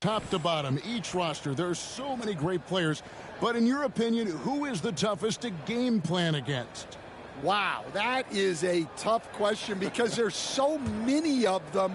Top to bottom, each roster, there are so many great players. But in your opinion, who is the toughest to game plan against? Wow, that is a tough question because there's so many of them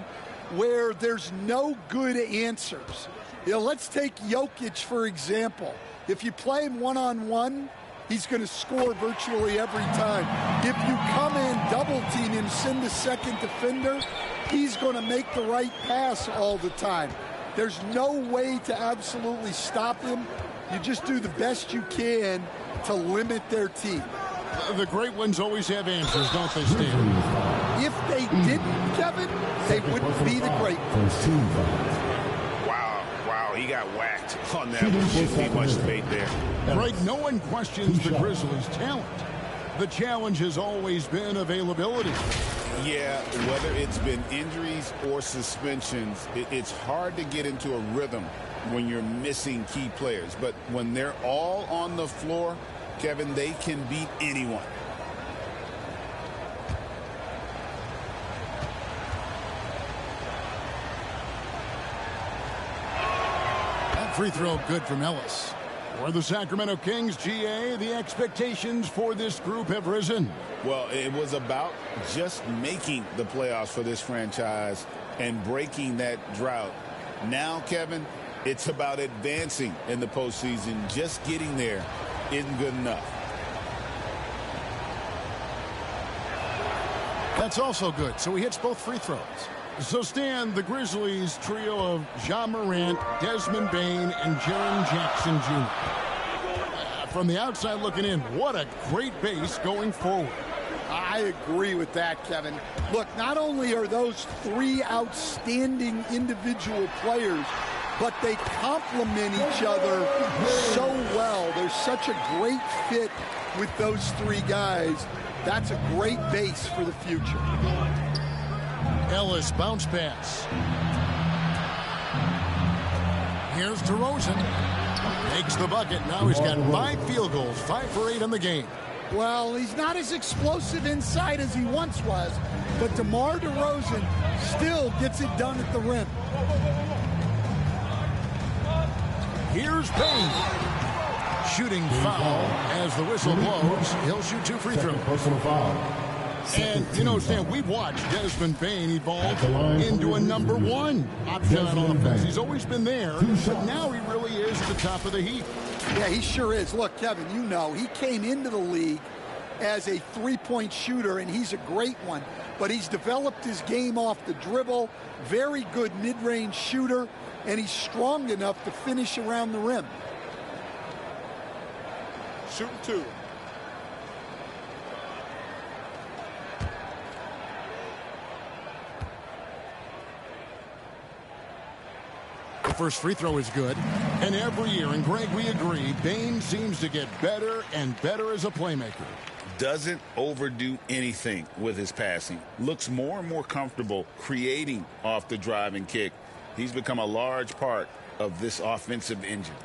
where there's no good answers. You know, let's take Jokic, for example. If you play him one-on-one, he's going to score virtually every time. If you come in, double-team him, send the second defender, he's going to make the right pass all the time. There's no way to absolutely stop him. You just do the best you can to limit their team. The great ones always have answers, don't they, Steve? If they didn't, Kevin, they wouldn't be the great ones. Wow, he got whacked on that one. Shouldn't be much debate there. Right, no one questions the Grizzlies' talent. The challenge has always been availability. Yeah, whether it's been injuries or suspensions, it's hard to get into a rhythm when you're missing key players. But when they're all on the floor, Kevin, they can beat anyone. That free throw good from Ellis. For the Sacramento Kings, GA, the expectations for this group have risen. Well, it was about just making the playoffs for this franchise and breaking that drought. Now, Kevin, it's about advancing in the postseason. Just getting there isn't good enough. That's also good. So he hits both free throws. So, Stan, the Grizzlies trio of Ja Morant, Desmond Bane, and Jaren Jackson Jr. From the outside looking in, what a great base going forward. I agree with that, Kevin. Look, not only are those three outstanding individual players, but they complement each other so well. There's such a great fit with those three guys. That's a great base for the future. Ellis bounce pass. Here's DeRozan. Makes the bucket. Now he's got 5 field goals, 5 for 8 in the game. Well, he's not as explosive inside as he once was, but DeMar DeRozan still gets it done at the rim. Here's Payne. Shooting foul as the whistle blows. He'll shoot 2 free throws. Personal foul. And, you know, Stan, we've watched Desmond Bane evolve into a #1 option on offense. He's always been there, but now he really is at the top of the heap. Yeah, he sure is. Look, Kevin, you know, he came into the league as a three-point shooter, and he's a great one. But he's developed his game off the dribble, very good mid-range shooter, and he's strong enough to finish around the rim. Shooting 2. first free throw is good. And every year, and Greg, we agree, Bane seems to get better and better as a playmaker. Doesn't overdo anything with his passing. Looks more and more comfortable creating off the drive and kick. He's become a large part of this offensive engine.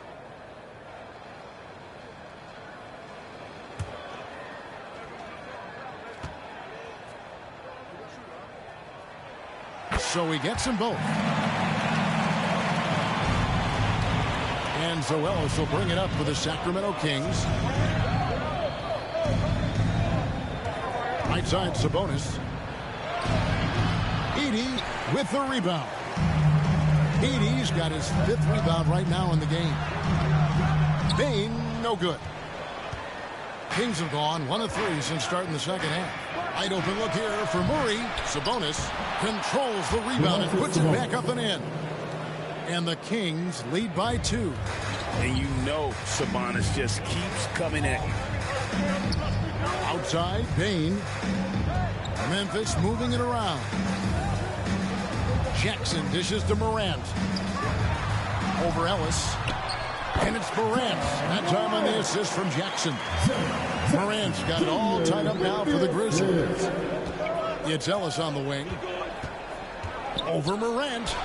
So he gets them both. And Zoelos will bring it up for the Sacramento Kings. Right side, Sabonis. Edey with the rebound. Edey's got his 5th rebound right now in the game. Bane, no good. Kings have gone 1 of 3 since starting the second half. Wide open look here for Murray. Sabonis controls the rebound and puts it back up and in. And the Kings lead by 2. And you know Sabonis just keeps coming at you. Outside, Bane. Memphis moving it around. Jackson dishes to Morant. Over Ellis. And it's Morant. That time on the assist from Jackson. Morant's got it all tied up now for the Grizzlies. It's Ellis on the wing. Over Morant.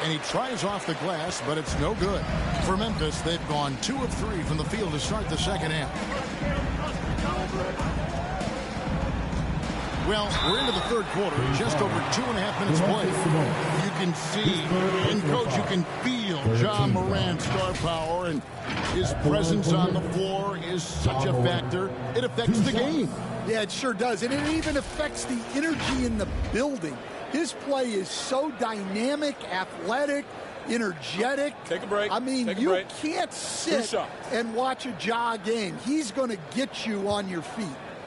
And he tries off the glass, but it's no good. For Memphis, they've gone 2 of 3 from the field to start the second half. Well, we're into the third quarter, just over 2.5 minutes played. You can see, and Coach, you can feel Ja Morant's star power, and his presence on the floor is such a factor. It affects the game. Yeah, it sure does, and it even affects the energy in the building. His play is so dynamic, athletic, energetic. Take a break. I mean, you can't sit and watch a Ja game. He's going to get you on your feet.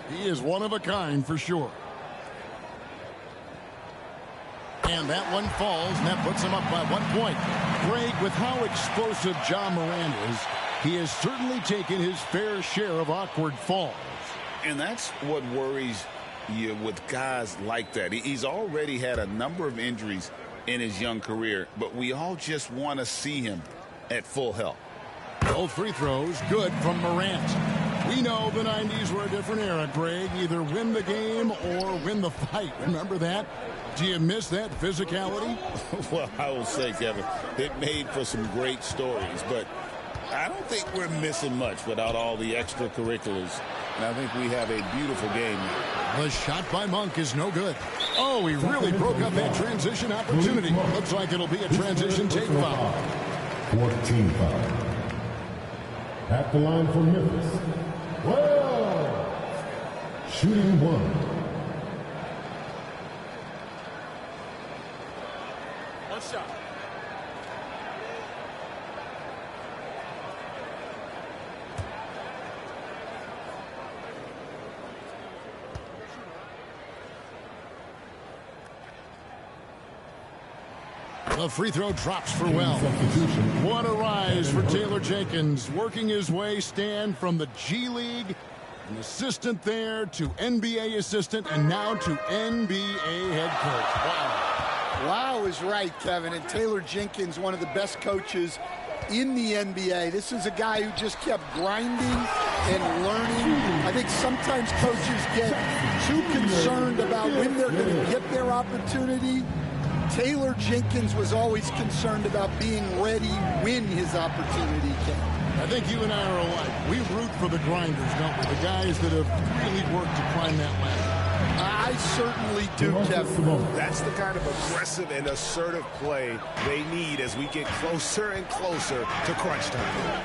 He is one of a kind for sure. And that one falls, and that puts him up by 1 point. Greg, with how explosive Ja Morant is, he has certainly taken his fair share of awkward falls. And that's what worries you with guys like that. He's already had a number of injuries in his young career, but we all just want to see him at full health. Both free throws good from Morant. We know the 90s were a different era, Greg. Either win the game or win the fight. Remember that? Do you miss that physicality? Well, I will say, Kevin, it made for some great stories, but I don't think we're missing much without all the extracurriculars. And I think we have a beautiful game. The shot by Monk is no good. Oh, he really broke up that transition opportunity. Looks like it'll be a transition take foul. 14 foul. At the line for Memphis. Well, shooting 1. One shot. The free throw drops for Well. What a rise for Taylor Jenkins, working his way stand from the G League, an assistant there, to NBA assistant, and now to NBA head coach. Wow. Wow is right, Kevin. And Taylor Jenkins, one of the best coaches in the NBA. This is a guy who just kept grinding and learning. I think sometimes coaches get too concerned about when they're going to get their opportunity. Taylor Jenkins was always concerned about being ready when his opportunity came. I think you and I are alike. We root for the grinders, don't we? The guys that have really worked to climb that ladder. I certainly do, Kevin. That's the kind of aggressive and assertive play they need as we get closer and closer to crunch time.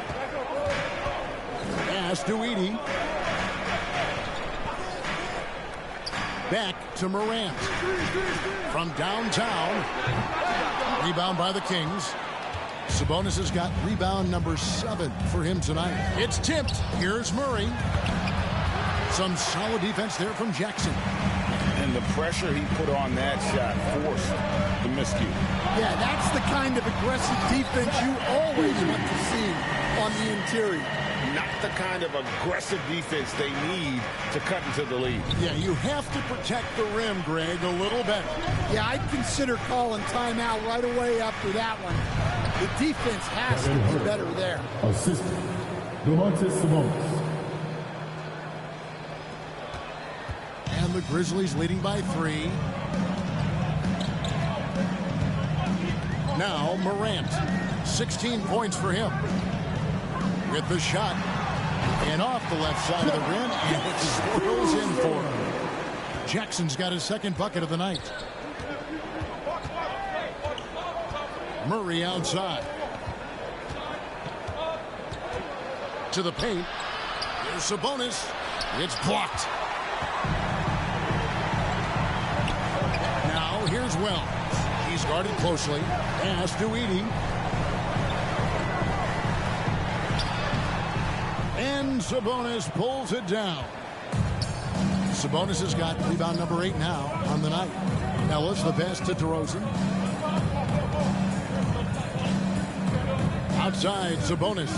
Pass to Edey. Back to Morant. From downtown. Rebound by the Kings. Sabonis has got rebound number 7 for him tonight. It's tipped. Here's Murray. Some solid defense there from Jackson. And the pressure he put on that shot forced the miscue. Yeah, that's the kind of aggressive defense you always want to see on the interior. not the kind of aggressive defense they need to cut into the lead. Yeah, you have to protect the rim, Greg, a little better. Yeah, I'd consider calling timeout right away after that one. The defense has to be better there. Assistant, Domantas Sabonis. And the Grizzlies leading by 3. Now Morant, 16 points for him. With the shot, and off the left side of the rim, and it swirls in for him. Jackson's got his second bucket of the night. Murray outside. To the paint. Here's Sabonis. It's blocked. Now here's Wells. He's guarded closely. Pass to Edey. And Sabonis pulls it down. Sabonis has got rebound number 8 now on the night. Ellis, the pass to DeRozan. Outside, Sabonis.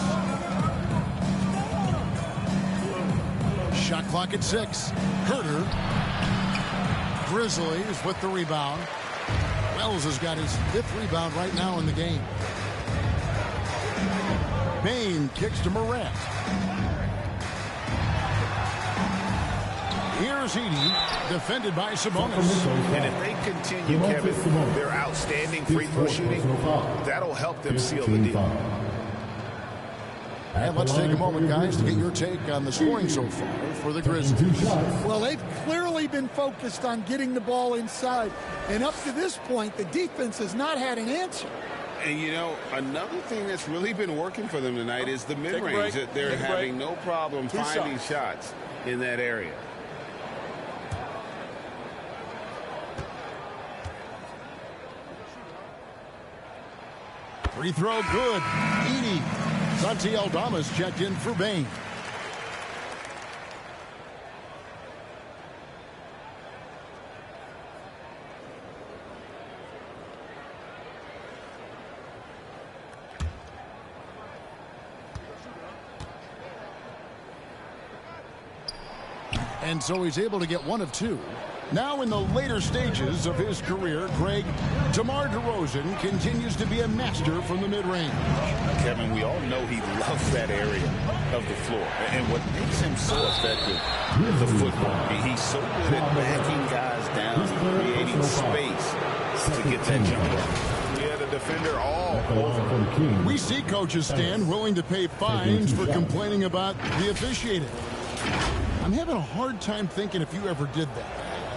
Shot clock at 6. Herter. Grizzlies with the rebound. Wells has got his 5th rebound right now in the game. Bain kicks to Morant. Here's Edey, defended by Sabonis. And if they continue, Kevin, their outstanding free throw shooting, that'll help them seal the deal. And let's take a moment, guys, to get your take on the scoring so far for the Grizzlies. Well, they've clearly been focused on getting the ball inside. And up to this point, the defense has not had an answer. And, you know, another thing that's really been working for them tonight is the mid-range. They're having no problem finding shots in that area. Free throw good. Edey. Santi Aldama's checked in for Bain. And so he's able to get 1 of 2. Now in the later stages of his career, Greg, DeMar DeRozan continues to be a master from the mid-range. Kevin, we all know he loves that area of the floor. And what makes him so effective is the football. He's so good at backing guys down and creating space to get that jump ball. We had a defender all over. We see coaches stand willing to pay fines for complaining about the officiating. I'm having a hard time thinking if you ever did that.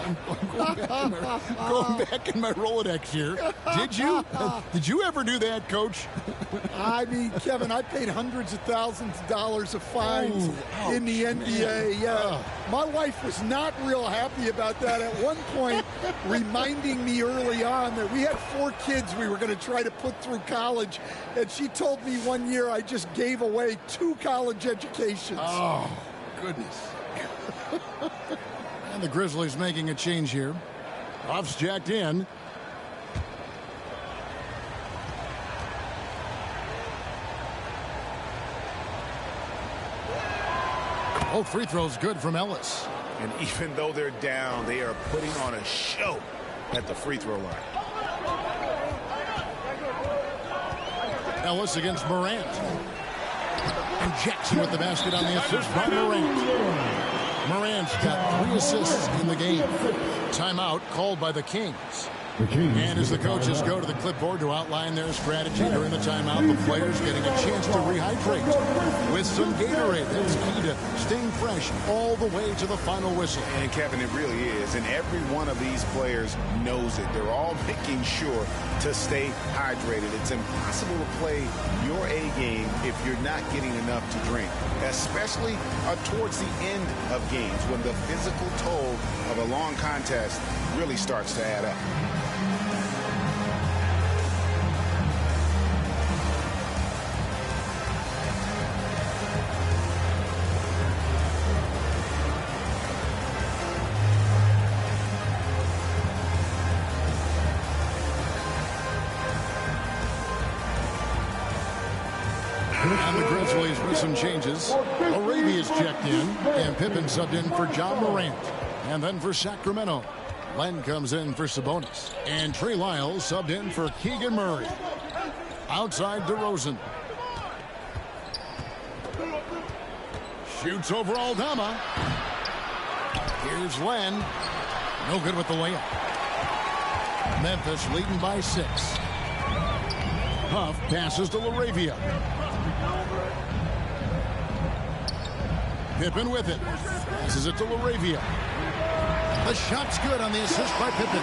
I'm going back in my Rolodex here. Did you? Did you ever do that, Coach? I mean, Kevin, I paid hundreds of thousands of dollars of fines in the NBA. Yeah, my wife was not real happy about that at one point, reminding me early on that we had 4 kids we were going to try to put through college, and she told me one year I just gave away 2 college educations. Oh, goodness. And the Grizzlies making a change here. Off's jacked in. Both free throws good from Ellis. And even though they're down, they are putting on a show at the free throw line. Ellis against Morant. And Jackson with the basket on the assist by Morant. Morant's got 3 assists in the game. Timeout called by the Kings. And as the coaches go to the clipboard to outline their strategy during the timeout, the players getting a chance to rehydrate with some Gatorade. That's key to staying fresh all the way to the final whistle. And Kevin, it really is. And every one of these players knows it. They're all making sure to stay hydrated. It's impossible to play your A game if you're not getting enough to drink, especially towards the end of games when the physical toll of a long contest really starts to add up. And the Grizzlies with some changes. Arabia's checked in, and Pippen subbed in for John Morant. And then for Sacramento, Len comes in for Sabonis. And Trey Lyles subbed in for Keegan Murray. Outside DeRozan. Shoots over Aldama. Here's Len. No good with the layup. Memphis leading by 6. Huff passes to LaRavia. Pippen with it. Passes it to LaRavia. The shot's good on the assist by Pippen.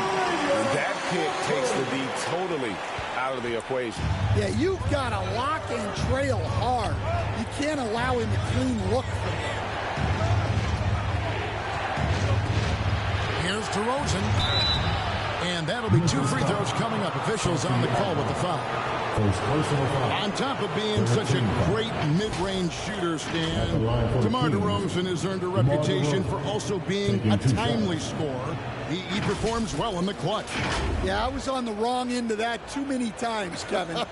That pick takes the D totally out of the equation. Yeah, you've got to lock and trail hard. You can't allow him a clean look from there. Here's DeRozan. And that'll be 2 free throws coming up. Officials on the call with the foul. On top of being such a great mid-range shooter, Stan, DeMar DeRozan has earned a reputation for also being a timely scorer. He performs well in the clutch. Yeah, I was on the wrong end of that too many times, Kevin.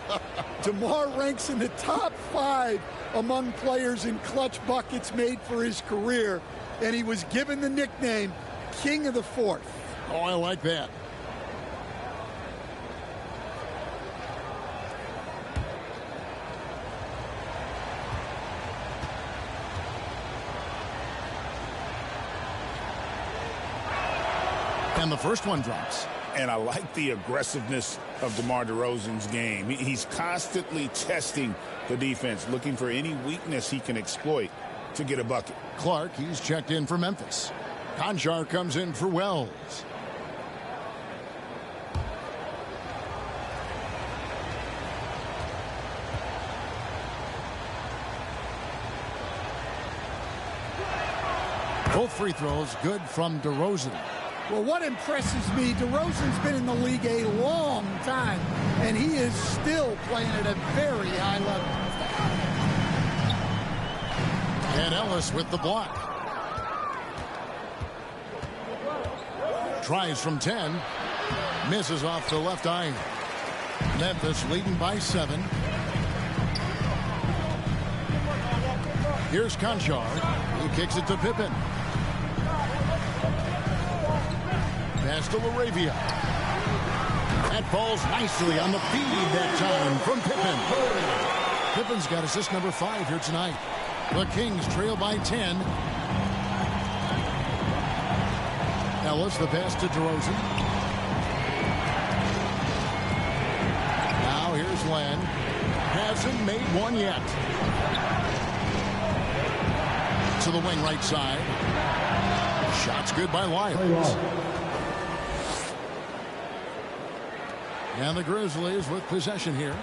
DeMar ranks in the top 5 among players in clutch buckets made for his career, and he was given the nickname King of the Fourth. Oh, I like that. And the first one drops. And I like the aggressiveness of DeMar DeRozan's game. He's constantly testing the defense, looking for any weakness he can exploit to get a bucket. Clark, he's checked in for Memphis. Conchar comes in for Wells. Both free throws good from DeRozan. Well, what impresses me, DeRozan's been in the league a long time, and he is still playing at a very high level. And Ellis with the block. Tries from 10. Misses off the left iron. Memphis leading by 7. Here's Conchar. He kicks it to Pippen. Pass to LaRavia. That falls nicely on the feed that time from Pippen. Pippen's got assist number 5 here tonight. The Kings trail by 10. Ellis, the pass to DeRozan. Now here's Len. Hasn't made one yet. To the wing right side. Shot's good by Lyles. And the Grizzlies with possession here.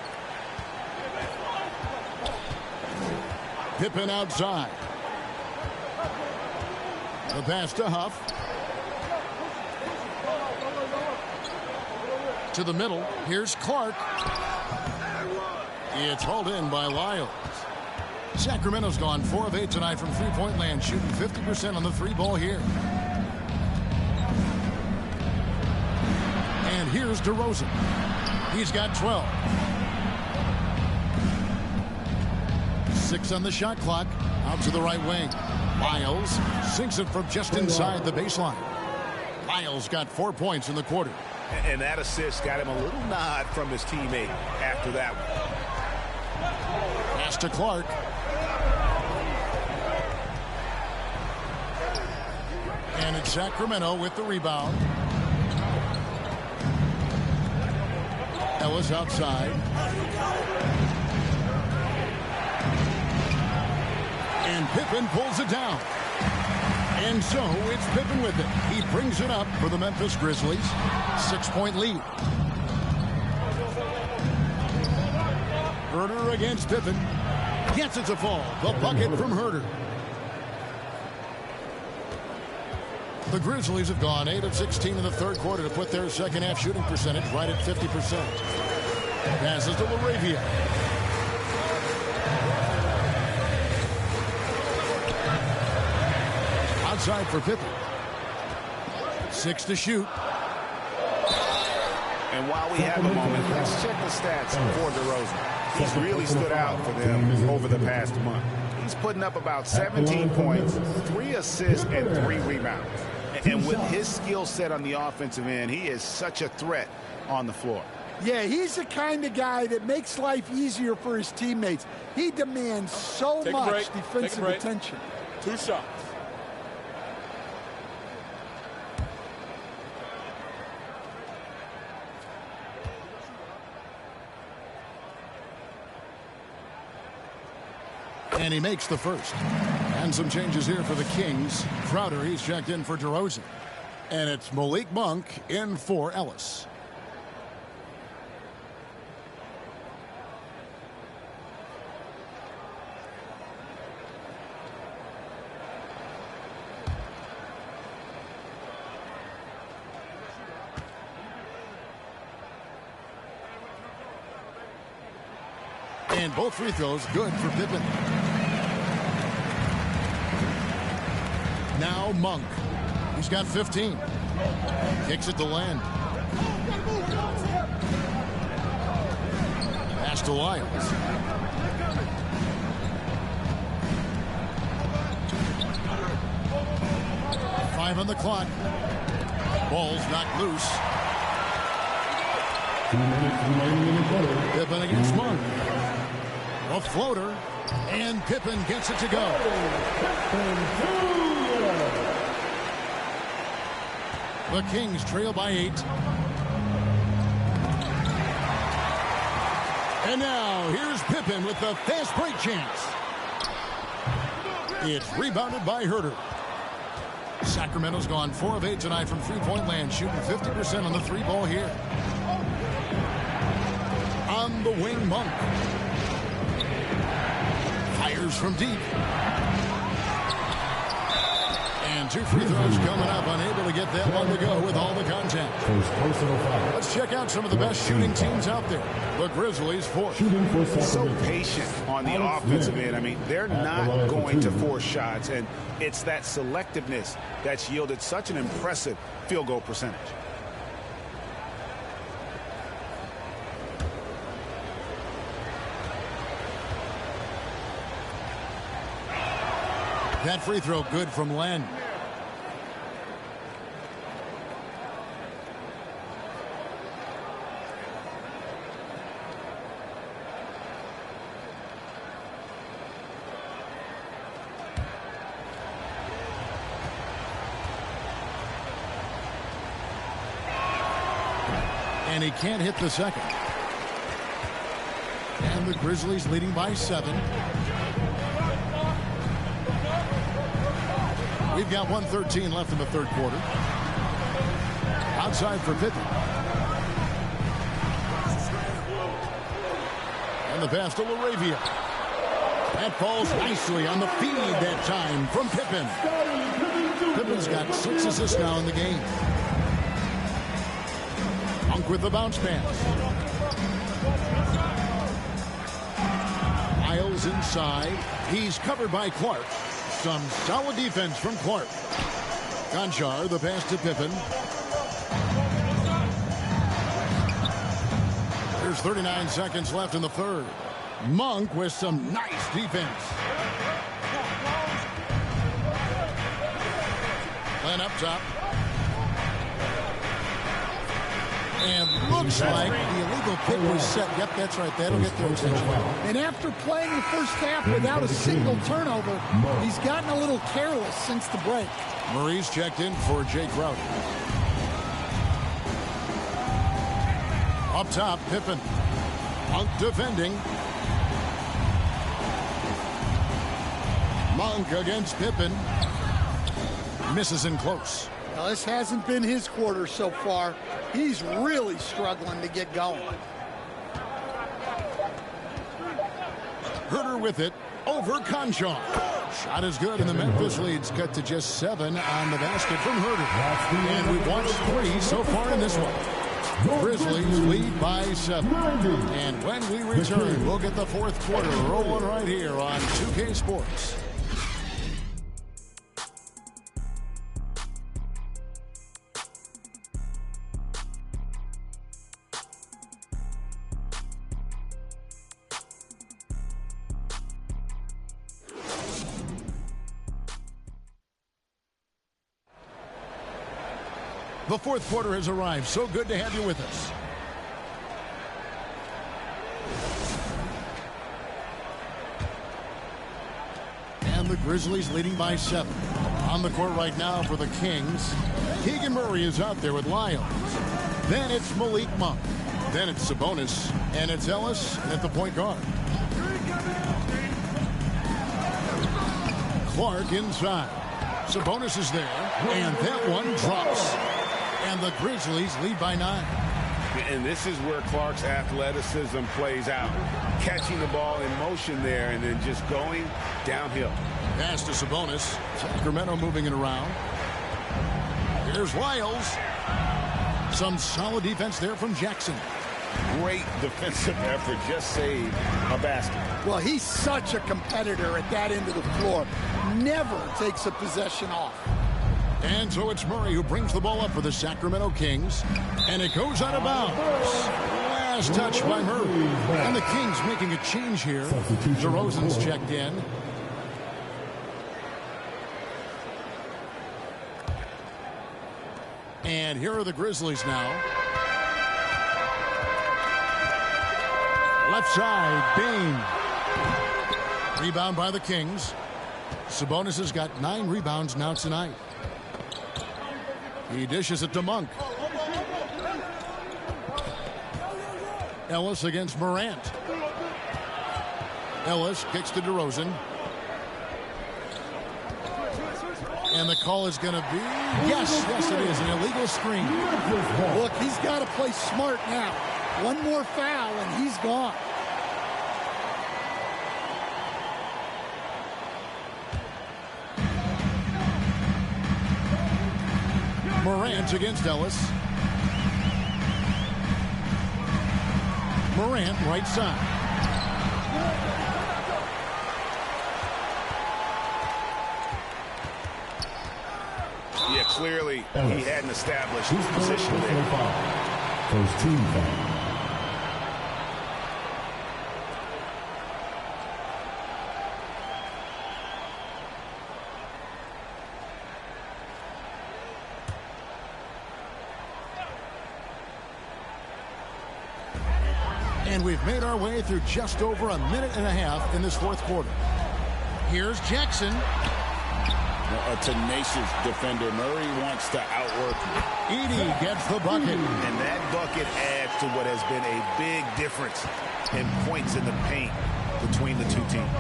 Pippen outside. The pass to Huff. To the middle. Here's Clark. It's hauled in by Lyles. Sacramento's gone 4 of 8 tonight from three-point land, shooting 50% on the 3-ball here. And here's DeRozan. He's got 12. 6 on the shot clock. Out to the right wing. Lyles sinks it from just inside the baseline. Lyles got 4 points in the quarter. And that assist got him a little nod from his teammate after that one. Pass to Clark. And it's Sacramento with the rebound. Ellis outside. And Pippen pulls it down. And so it's Pippen with it. He brings it up for the Memphis Grizzlies. 6-point lead. Herter against Pippen. Gets it to fall. The bucket from Herter. The Grizzlies have gone 8 of 16 in the third quarter to put their second half shooting percentage right at 50%. Passes to LaRavia. Outside for Pippen. 6 to shoot. And while we have a moment, let's check the stats for DeRozan. He's really stood out for them over the past month. He's putting up about 17 points, 3 assists, and 3 rebounds. And with his skill set on the offensive end, he is such a threat on the floor. Yeah, he's the kind of guy that makes life easier for his teammates. He demands so much defensive attention. 2 shots. And he makes the first. And some changes here for the Kings. Crowder, he's checked in for DeRozan. And it's Malik Monk in for Ellis. And both free throws good for Pippen. Now Monk. He's got 15. Kicks it to Land. Pass to Lyles. Five on the clock. Ball's knocked loose. 2 minutes remaining in the quarter. Pippen against Monk. A floater. And Pippen gets it to go. The Kings trail by 8. And now here's Pippen with the fast break chance. It's rebounded by Herter. Sacramento's gone 4 of 8 tonight from three-point land, shooting 50% on the 3-ball here. On the wing, Monk. Fires from deep. And 2 free throws coming up, unable to get that one to go with all the contact. Let's check out some of the best shooting teams out there. The Grizzlies force. So patient on the offensive end. I mean, they're not going to force shots, and it's that selectiveness that's yielded such an impressive field goal percentage. That free throw good from Len. And he can't hit the second. And the Grizzlies leading by 7. We've got 1:13 left in the third quarter. Outside for Pippen. And the pass to LaRavia. That falls nicely on the feed that time from Pippen. Pippen's got 6 assists now in the game. Monk with the bounce pass. Lyles inside. He's covered by Clark. Some solid defense from Clark. Conchar, the pass to Pippen. There's 39 seconds left in the third. Monk with some nice defense. Len up top. And looks like the illegal pick was set. Yep, that's right. That'll get their attention. And after playing the first half without a single turnover, he's gotten a little careless since the break. Murray's checked in for Jake Crowder. Up top, Pippen. Monk defending. Monk against Pippen. Misses in close. Now, this hasn't been his quarter so far. He's really struggling to get going. Herter with it over Conchar. Shot is good, and the Memphis lead's cut to just 7 on the basket from Herter. And we've watched 3 so far in this one. Grizzlies lead by 7. And when we return, we'll get the fourth quarter rolling right here on 2K Sports. The fourth quarter has arrived. So good to have you with us. And the Grizzlies leading by 7. On the court right now for the Kings, Keegan Murray is out there with Lyles. Then it's Malik Monk. Then it's Sabonis. And it's Ellis at the point guard. Clark inside. Sabonis is there. And that one drops. And the Grizzlies lead by 9. And this is where Clark's athleticism plays out. Catching the ball in motion there and then just going downhill. Pass to Sabonis. Sacramento moving it around. Here's Lyles. Some solid defense there from Jackson. Great defensive effort. Just saved a basket. Well, he's such a competitor at that end of the floor. Never takes a possession off. And so it's Murray who brings the ball up for the Sacramento Kings. And it goes out of bounds. Last touch by Murray. And the Kings making a change here. DeRozan's checked in. And here are the Grizzlies now. Left side, Bain. Rebound by the Kings. Sabonis has got 9 rebounds now tonight. He dishes it to Monk. Ellis against Morant. Ellis kicks to DeRozan. And the call is going to be, yes, it is, an illegal screen. Look, he's got to play smart now. One more foul and he's gone. Morant against Ellis. Morant right side. Yeah, clearly he hadn't established his position there. First team foul. And we've made our way through just over a minute and a half in this fourth quarter. Here's Jackson. A tenacious defender. Murray wants to outwork him. Edey gets the bucket. And that bucket adds to what has been a big difference in points in the paint between the two teams.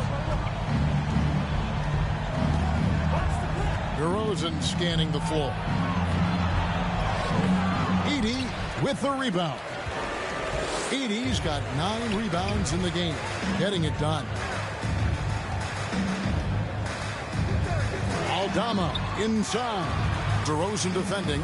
DeRozan scanning the floor. Edey with the rebound. Edey's got 9 rebounds in the game, getting it done. Aldama inside. DeRozan defending.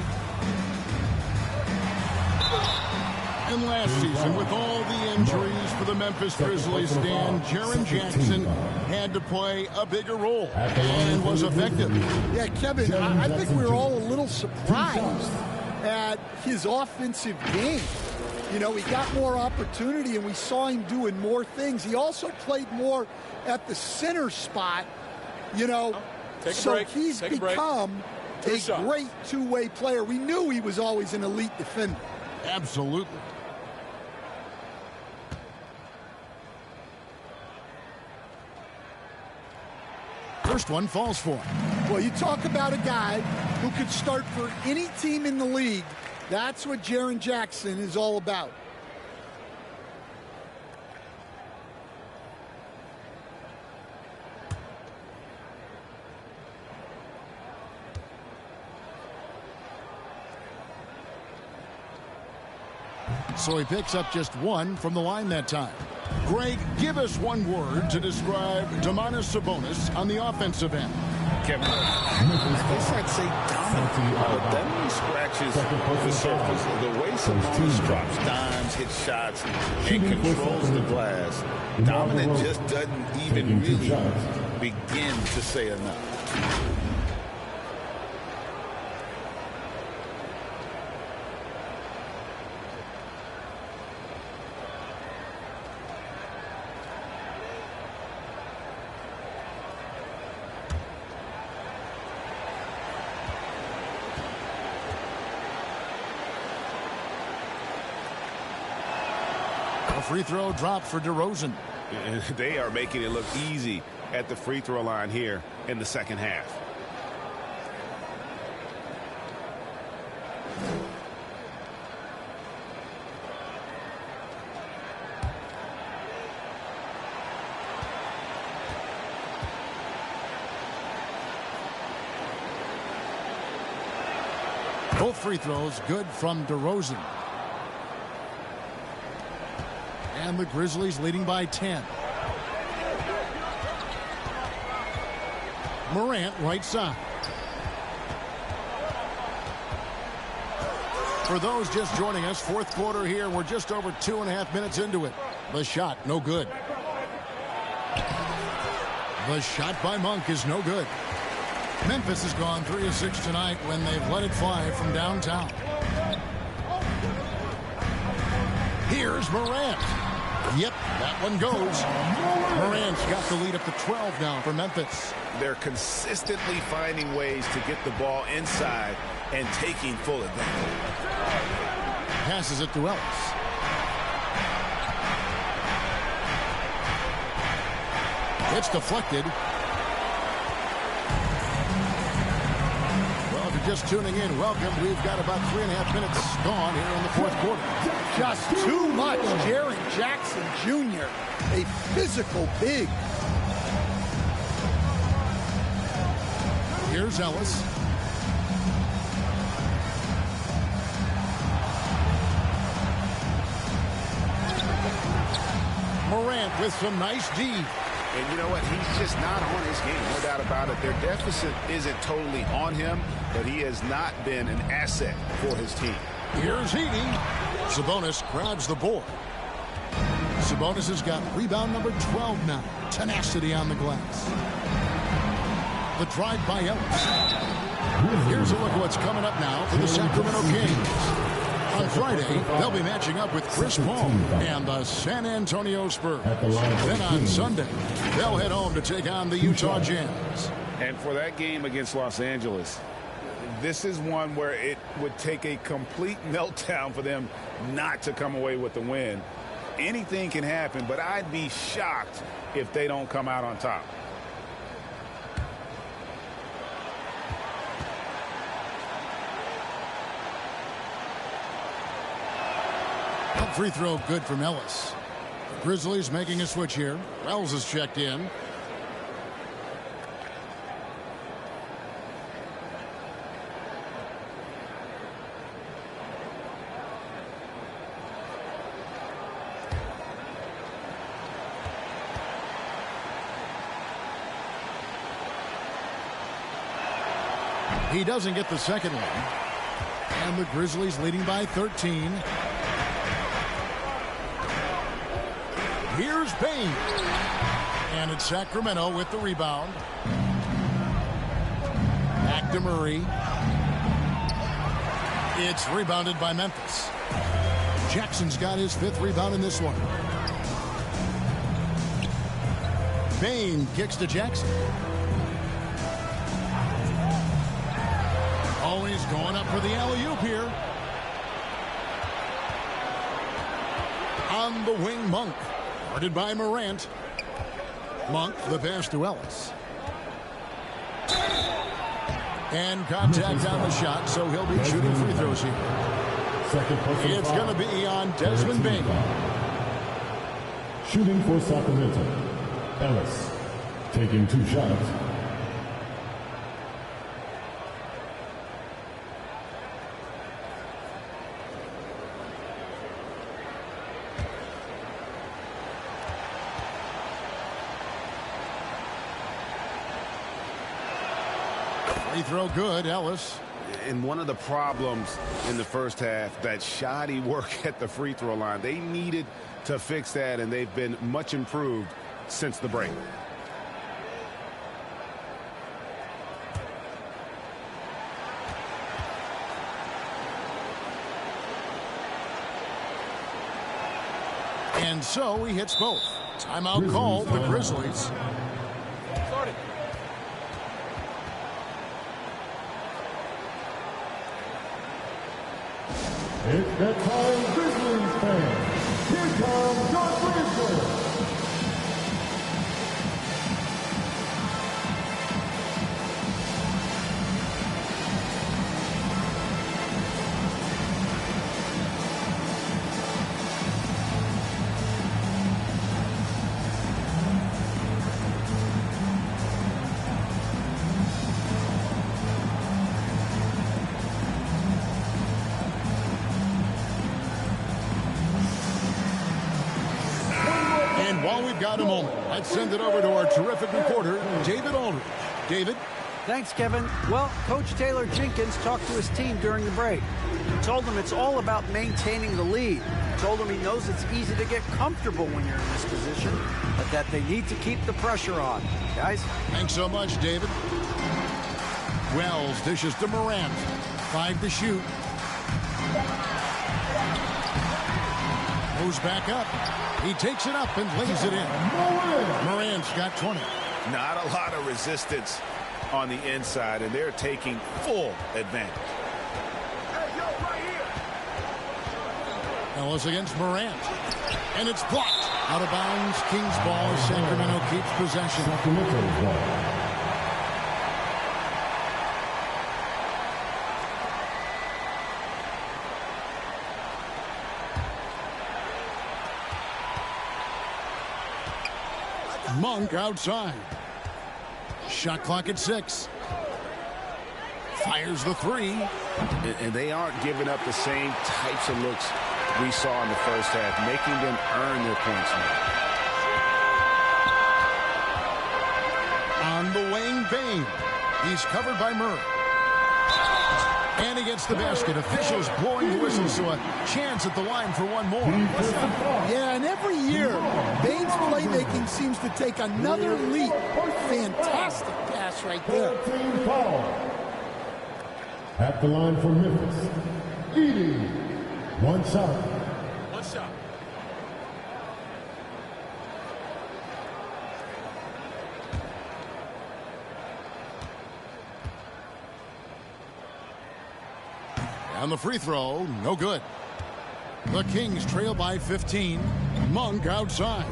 And last season, with all the injuries for the Memphis Grizzlies, Jaren Jackson had to play a bigger role and was effective. Yeah, Kevin, I think we were all a little surprised at his offensive game. You know, he got more opportunity and we saw him doing more things. He also played more at the center spot, you know. So he's become a great two-way player. We knew he was always an elite defender. Absolutely. First one falls for him. Well, you talk about a guy who could start for any team in the league. That's what Jaren Jackson is all about. So he picks up just 1 from the line that time. Greg, give us one word to describe Domantas Sabonis on the offensive end. Kevin, I guess I'd say dominant, but that one scratches the surface. The way Sabonis drops dimes, hits shots, and controls the glass, dominant just doesn't even really begin to say enough. free throw dropped for DeRozan. And they are making it look easy at the free throw line here in the second half. Both free throws good from DeRozan. And the Grizzlies leading by 10. Morant right side. For those just joining us, fourth quarter here. We're just over 2.5 minutes into it. The shot, no good. The shot by Monk is no good. Memphis has gone 3 of 6 tonight when they've let it fly from downtown. Here's Morant. Yep, that one goes. Morant's got the lead up to 12 now for Memphis. They're consistently finding ways to get the ball inside and taking full advantage. Passes it to Ellis. It's deflected. Well, if you're just tuning in, welcome. We've got about 3.5 minutes gone here in the fourth quarter. Just too much. Jaren Jackson Jr., a physical big. Here's Ellis. Morant with some nice D. And you know what? He's just not on his game. No doubt about it. Their deficit isn't totally on him, but he has not been an asset for his team. Here's Heaney. Sabonis grabs the board. Sabonis has got rebound number 12 now. Tenacity on the glass. The drive by Ellis. Here's a look at what's coming up now for the Sacramento Kings. On Friday, they'll be matching up with Chris Paul and the San Antonio Spurs. Then on Sunday, they'll head home to take on the Utah Jazz. And for that game against Los Angeles, this is one where it would take a complete meltdown for them not to come away with the win. Anything can happen, but I'd be shocked if they don't come out on top. Free throw good from Ellis. The Grizzlies making a switch here. Wells has checked in. He doesn't get the second one. And the Grizzlies leading by 13. Here's Payne. And it's Sacramento with the rebound. Back to Murray. It's rebounded by Memphis. Jackson's got his 5th rebound in this one. Payne kicks to Jackson. Always going up for the alley-oop here. On the wing, Monk. Guarded by Morant. Monk, the pass to Ellis. And contact on the shot, so he'll be shooting free throws here. It's going to be on Desmond Bain. Shooting for Sacramento. Ellis taking 2 shots. Free throw good, Ellis. And one of the problems in the first half, that shoddy work at the free throw line. They needed to fix that, and they've been much improved since the break. And so he hits both. Timeout called the Grizzlies. It's that time, Grizzlies fans. Here comes got a moment. Let's send it over to our terrific reporter, David Aldridge. David? Thanks, Kevin. Well, Coach Taylor Jenkins talked to his team during the break. He told them it's all about maintaining the lead. He told them he knows it's easy to get comfortable when you're in this position, but that they need to keep the pressure on. Guys? Thanks so much, David. Wells dishes to Morant. 5 to shoot. Moves back up. He takes it up and lays it in. Morant's got 20. Not a lot of resistance on the inside, and they're taking full advantage. Ellis against Morant. And it's blocked. Out of bounds. Kings ball as Sacramento keeps possession. Monk outside. Shot clock at 6. Fires the 3. And they aren't giving up the same types of looks we saw in the first half, making them earn their points now. On the wing, Bain. He's covered by Murray. And he gets the basket. Officials blowing the whistle, so a chance at the line for one more. Yeah, and every year, Bain's playmaking seems to take another leap. Fantastic pass right there. At the line for Memphis, Edie. One shot. One shot. On the free throw, no good. The Kings trail by 15. Monk outside.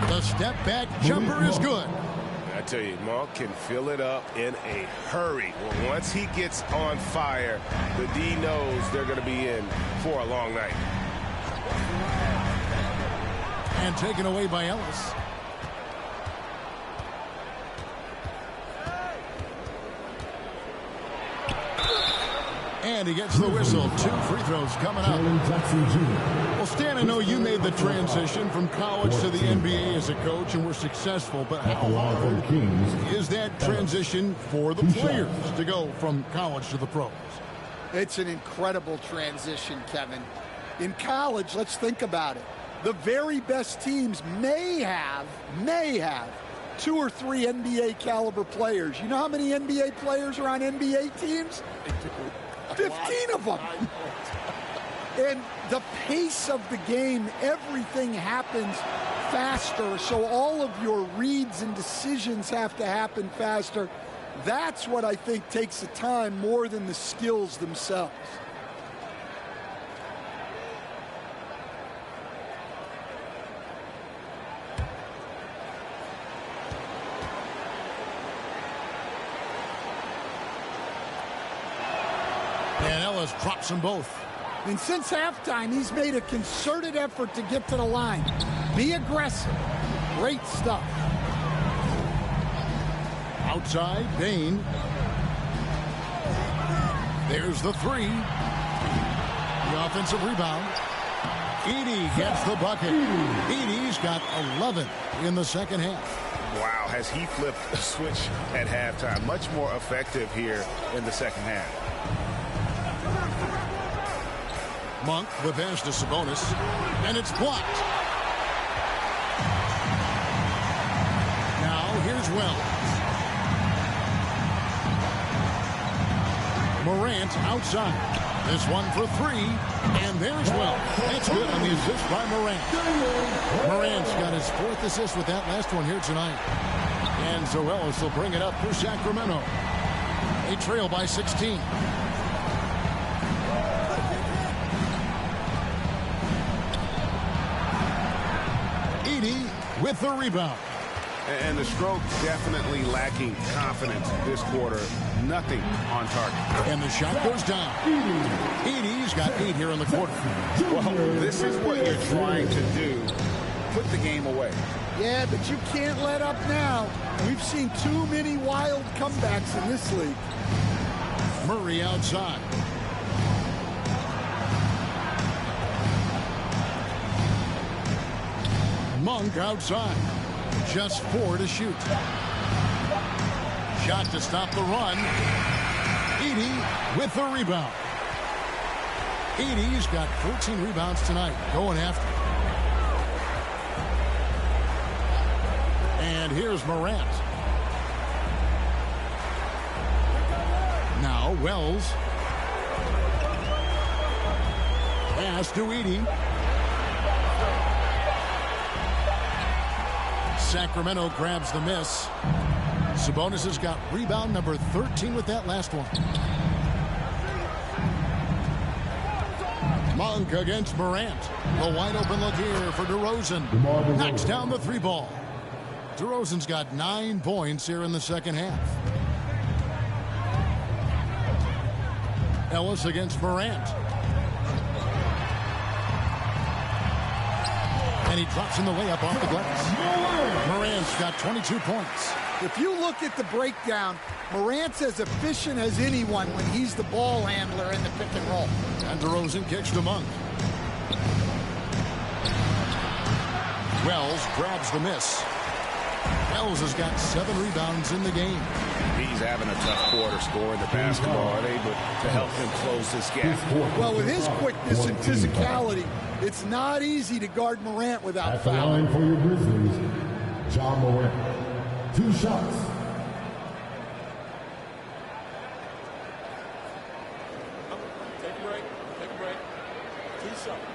The step back jumper is good. I tell you, Monk can fill it up in a hurry. Well, once he gets on fire, the D knows they're going to be in for a long night. And taken away by Ellis. And he gets the whistle. 2 free throws coming up. Well, Stan, I know you made the transition from college to the NBA as a coach and were successful, but how hard is that transition for the players to go from college to the pros? It's an incredible transition, Kevin. In college, let's think about it. The very best teams may have 2 or 3 NBA caliber players. You know how many NBA players are on NBA teams? 15 of them. And the pace of the game, everything happens faster, so all of your reads and decisions have to happen faster. That's what I think takes the time more than the skills themselves. And Ellis drops them both. And since halftime, he's made a concerted effort to get to the line. Be aggressive. Great stuff. Outside, Bain. There's the 3. The offensive rebound. Edie gets the bucket. Edie's got 11 in the second half. Wow, has he flipped a switch at halftime. Much more effective here in the second half. Monk, the pass to Sabonis, and it's blocked. Now here's Wells. Morant outside. This one for 3, and there's Wells. That's good on the assist by Morant. Morant's got his 4th assist with that last one here tonight. And so Ellis will bring it up for Sacramento. They trail by 16. With the rebound. And the stroke definitely lacking confidence this quarter. Nothing on target. And the shot goes down. Edie's got 8 here in the quarter. Well, this is what you're trying to do. Put the game away. Yeah, but you can't let up now. We've seen too many wild comebacks in this league. Murray outside. Monk outside. Just 4 to shoot. Shot to stop the run. Edey with the rebound. Edey's got 14 rebounds tonight. Going after it. And here's Morant. Now Wells. Pass to Edey. Sacramento grabs the miss. Sabonis has got rebound number 13 with that last one. Monk against Morant. The wide open look here for DeRozan. Knocks down the 3 ball. DeRozan's got 9 points here in the second half. Ellis against Morant. And he drops in the layup off the glass. Morant's got 22 points. If you look at the breakdown, Morant's as efficient as anyone when he's the ball handler in the pick and roll. And DeRozan kicks to Monk. Wells grabs the miss. Wells has got 7 rebounds in the game. He's having a tough quarter scoring the basketball and able to help him close this gap. Well, with his quickness and physicality, it's not easy to guard Morant without At the line for your Grizzlies, John Morant. 2 shots. Take a break. 2 shots.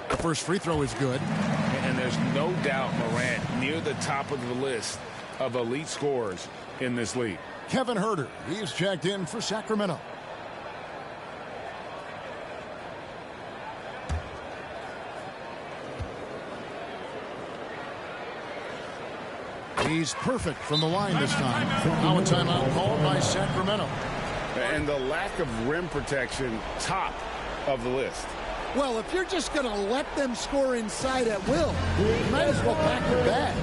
The first free throw is good. And there's no doubt Morant near the top of the list of elite scorers in this league. Kevin Huerter, he's checked in for Sacramento. He's perfect from the line this time. Now a timeout called by Sacramento. And the lack of rim protection, top of the list. Well, if you're just going to let them score inside at will, you might as well pack your bags.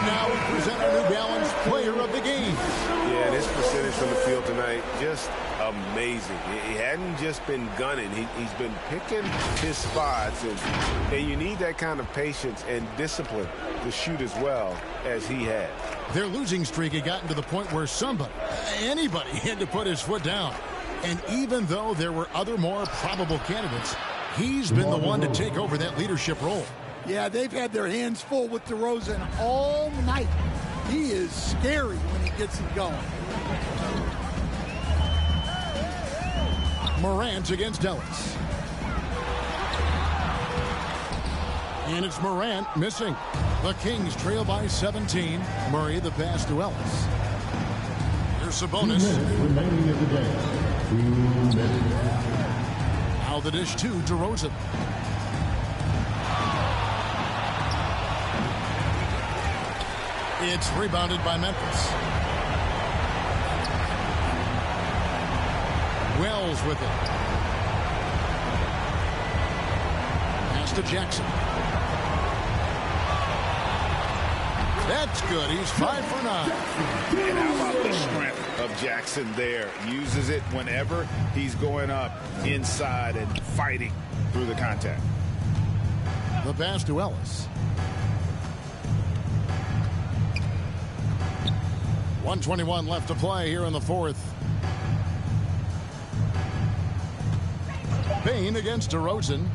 Now we present our New Balance player of the game. Yeah, this percentage from the field tonight, just amazing. He hadn't just been gunning. He's been picking his spots, and you need that kind of patience and discipline to shoot as well as he had. Their losing streak had gotten to the point where anybody had to put his foot down. And even though there were other more probable candidates, he's been the one to take over that leadership role. Yeah, they've had their hands full with DeRozan all night. He is scary when he gets it going. Morant against Ellis. And it's Morant missing. The Kings trail by 17. Murray the pass to Ellis. Here's Sabonis. 2 minutes remaining in the game. 2 minutes. Now the dish to DeRozan. It's rebounded by Memphis. Wells with it. Pass to Jackson. That's good. He's 5 for 9. And how about the strength of Jackson there? Uses it whenever he's going up inside and fighting through the contact. The pass to Ellis. 1:21 left to play here in the fourth. Bane against DeRozan.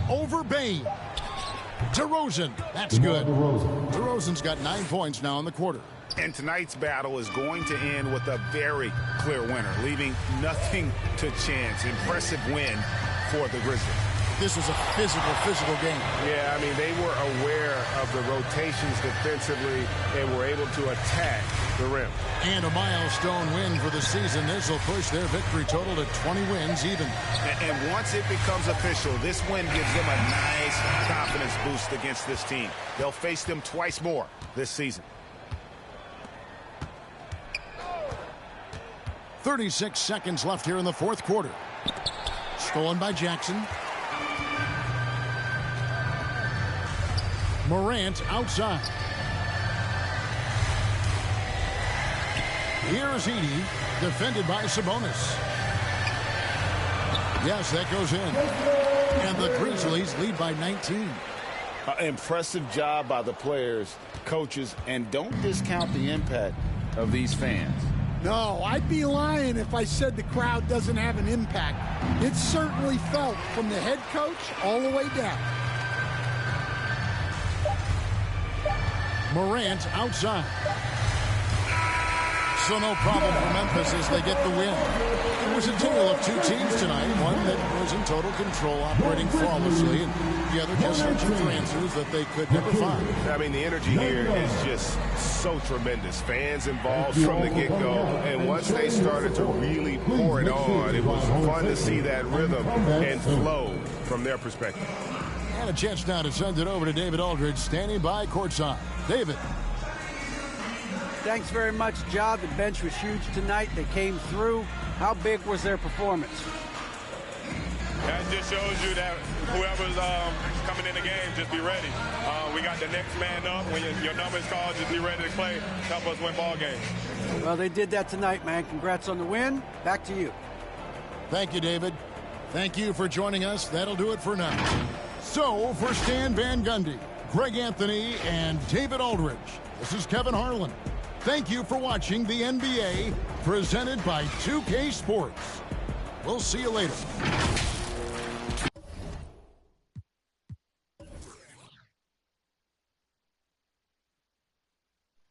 Over Bane. DeRozan. That's good. DeRozan's got 9 points now in the quarter. And tonight's battle is going to end with a very clear winner, leaving nothing to chance. Impressive win for the Grizzlies. This is a physical game. Yeah, I mean, they were aware of the rotations defensively and were able to attack the rim. And a milestone win for the season. This will push their victory total to 20 wins even. And once it becomes official, this win gives them a nice confidence boost against this team. They'll face them twice more this season. 36 seconds left here in the fourth quarter. Stolen by Jackson. Morant outside. Here's Edey, defended by Sabonis. Yes, that goes in. And the Grizzlies lead by 19. Impressive job by the players, coaches, and don't discount the impact of these fans. No, I'd be lying if I said the crowd doesn't have an impact. It's certainly felt from the head coach all the way down. Morant outside. So no problem for Memphis as they get the win. It was a tale of two teams tonight. One that was in total control, operating flawlessly, and the other just searching for answers that they could never find. I mean, the energy here is just so tremendous. Fans involved from the get-go, and once they started to really pour it on, it was fun to see that rhythm and flow from their perspective. And a chance now to send it over to David Aldridge, standing by courtside. David. Thanks very much, Ja. The bench was huge tonight. They came through. How big was their performance? That just shows you that whoever's coming in the game, just be ready. We got the next man up. When your number is called, just be ready to play. Help us win ball games. Well, they did that tonight, man. Congrats on the win. Back to you. Thank you, David. Thank you for joining us. That'll do it for now. So, for Stan Van Gundy, Greg Anthony, and David Aldridge, this is Kevin Harlan. Thank you for watching the NBA, presented by 2K Sports. We'll see you later.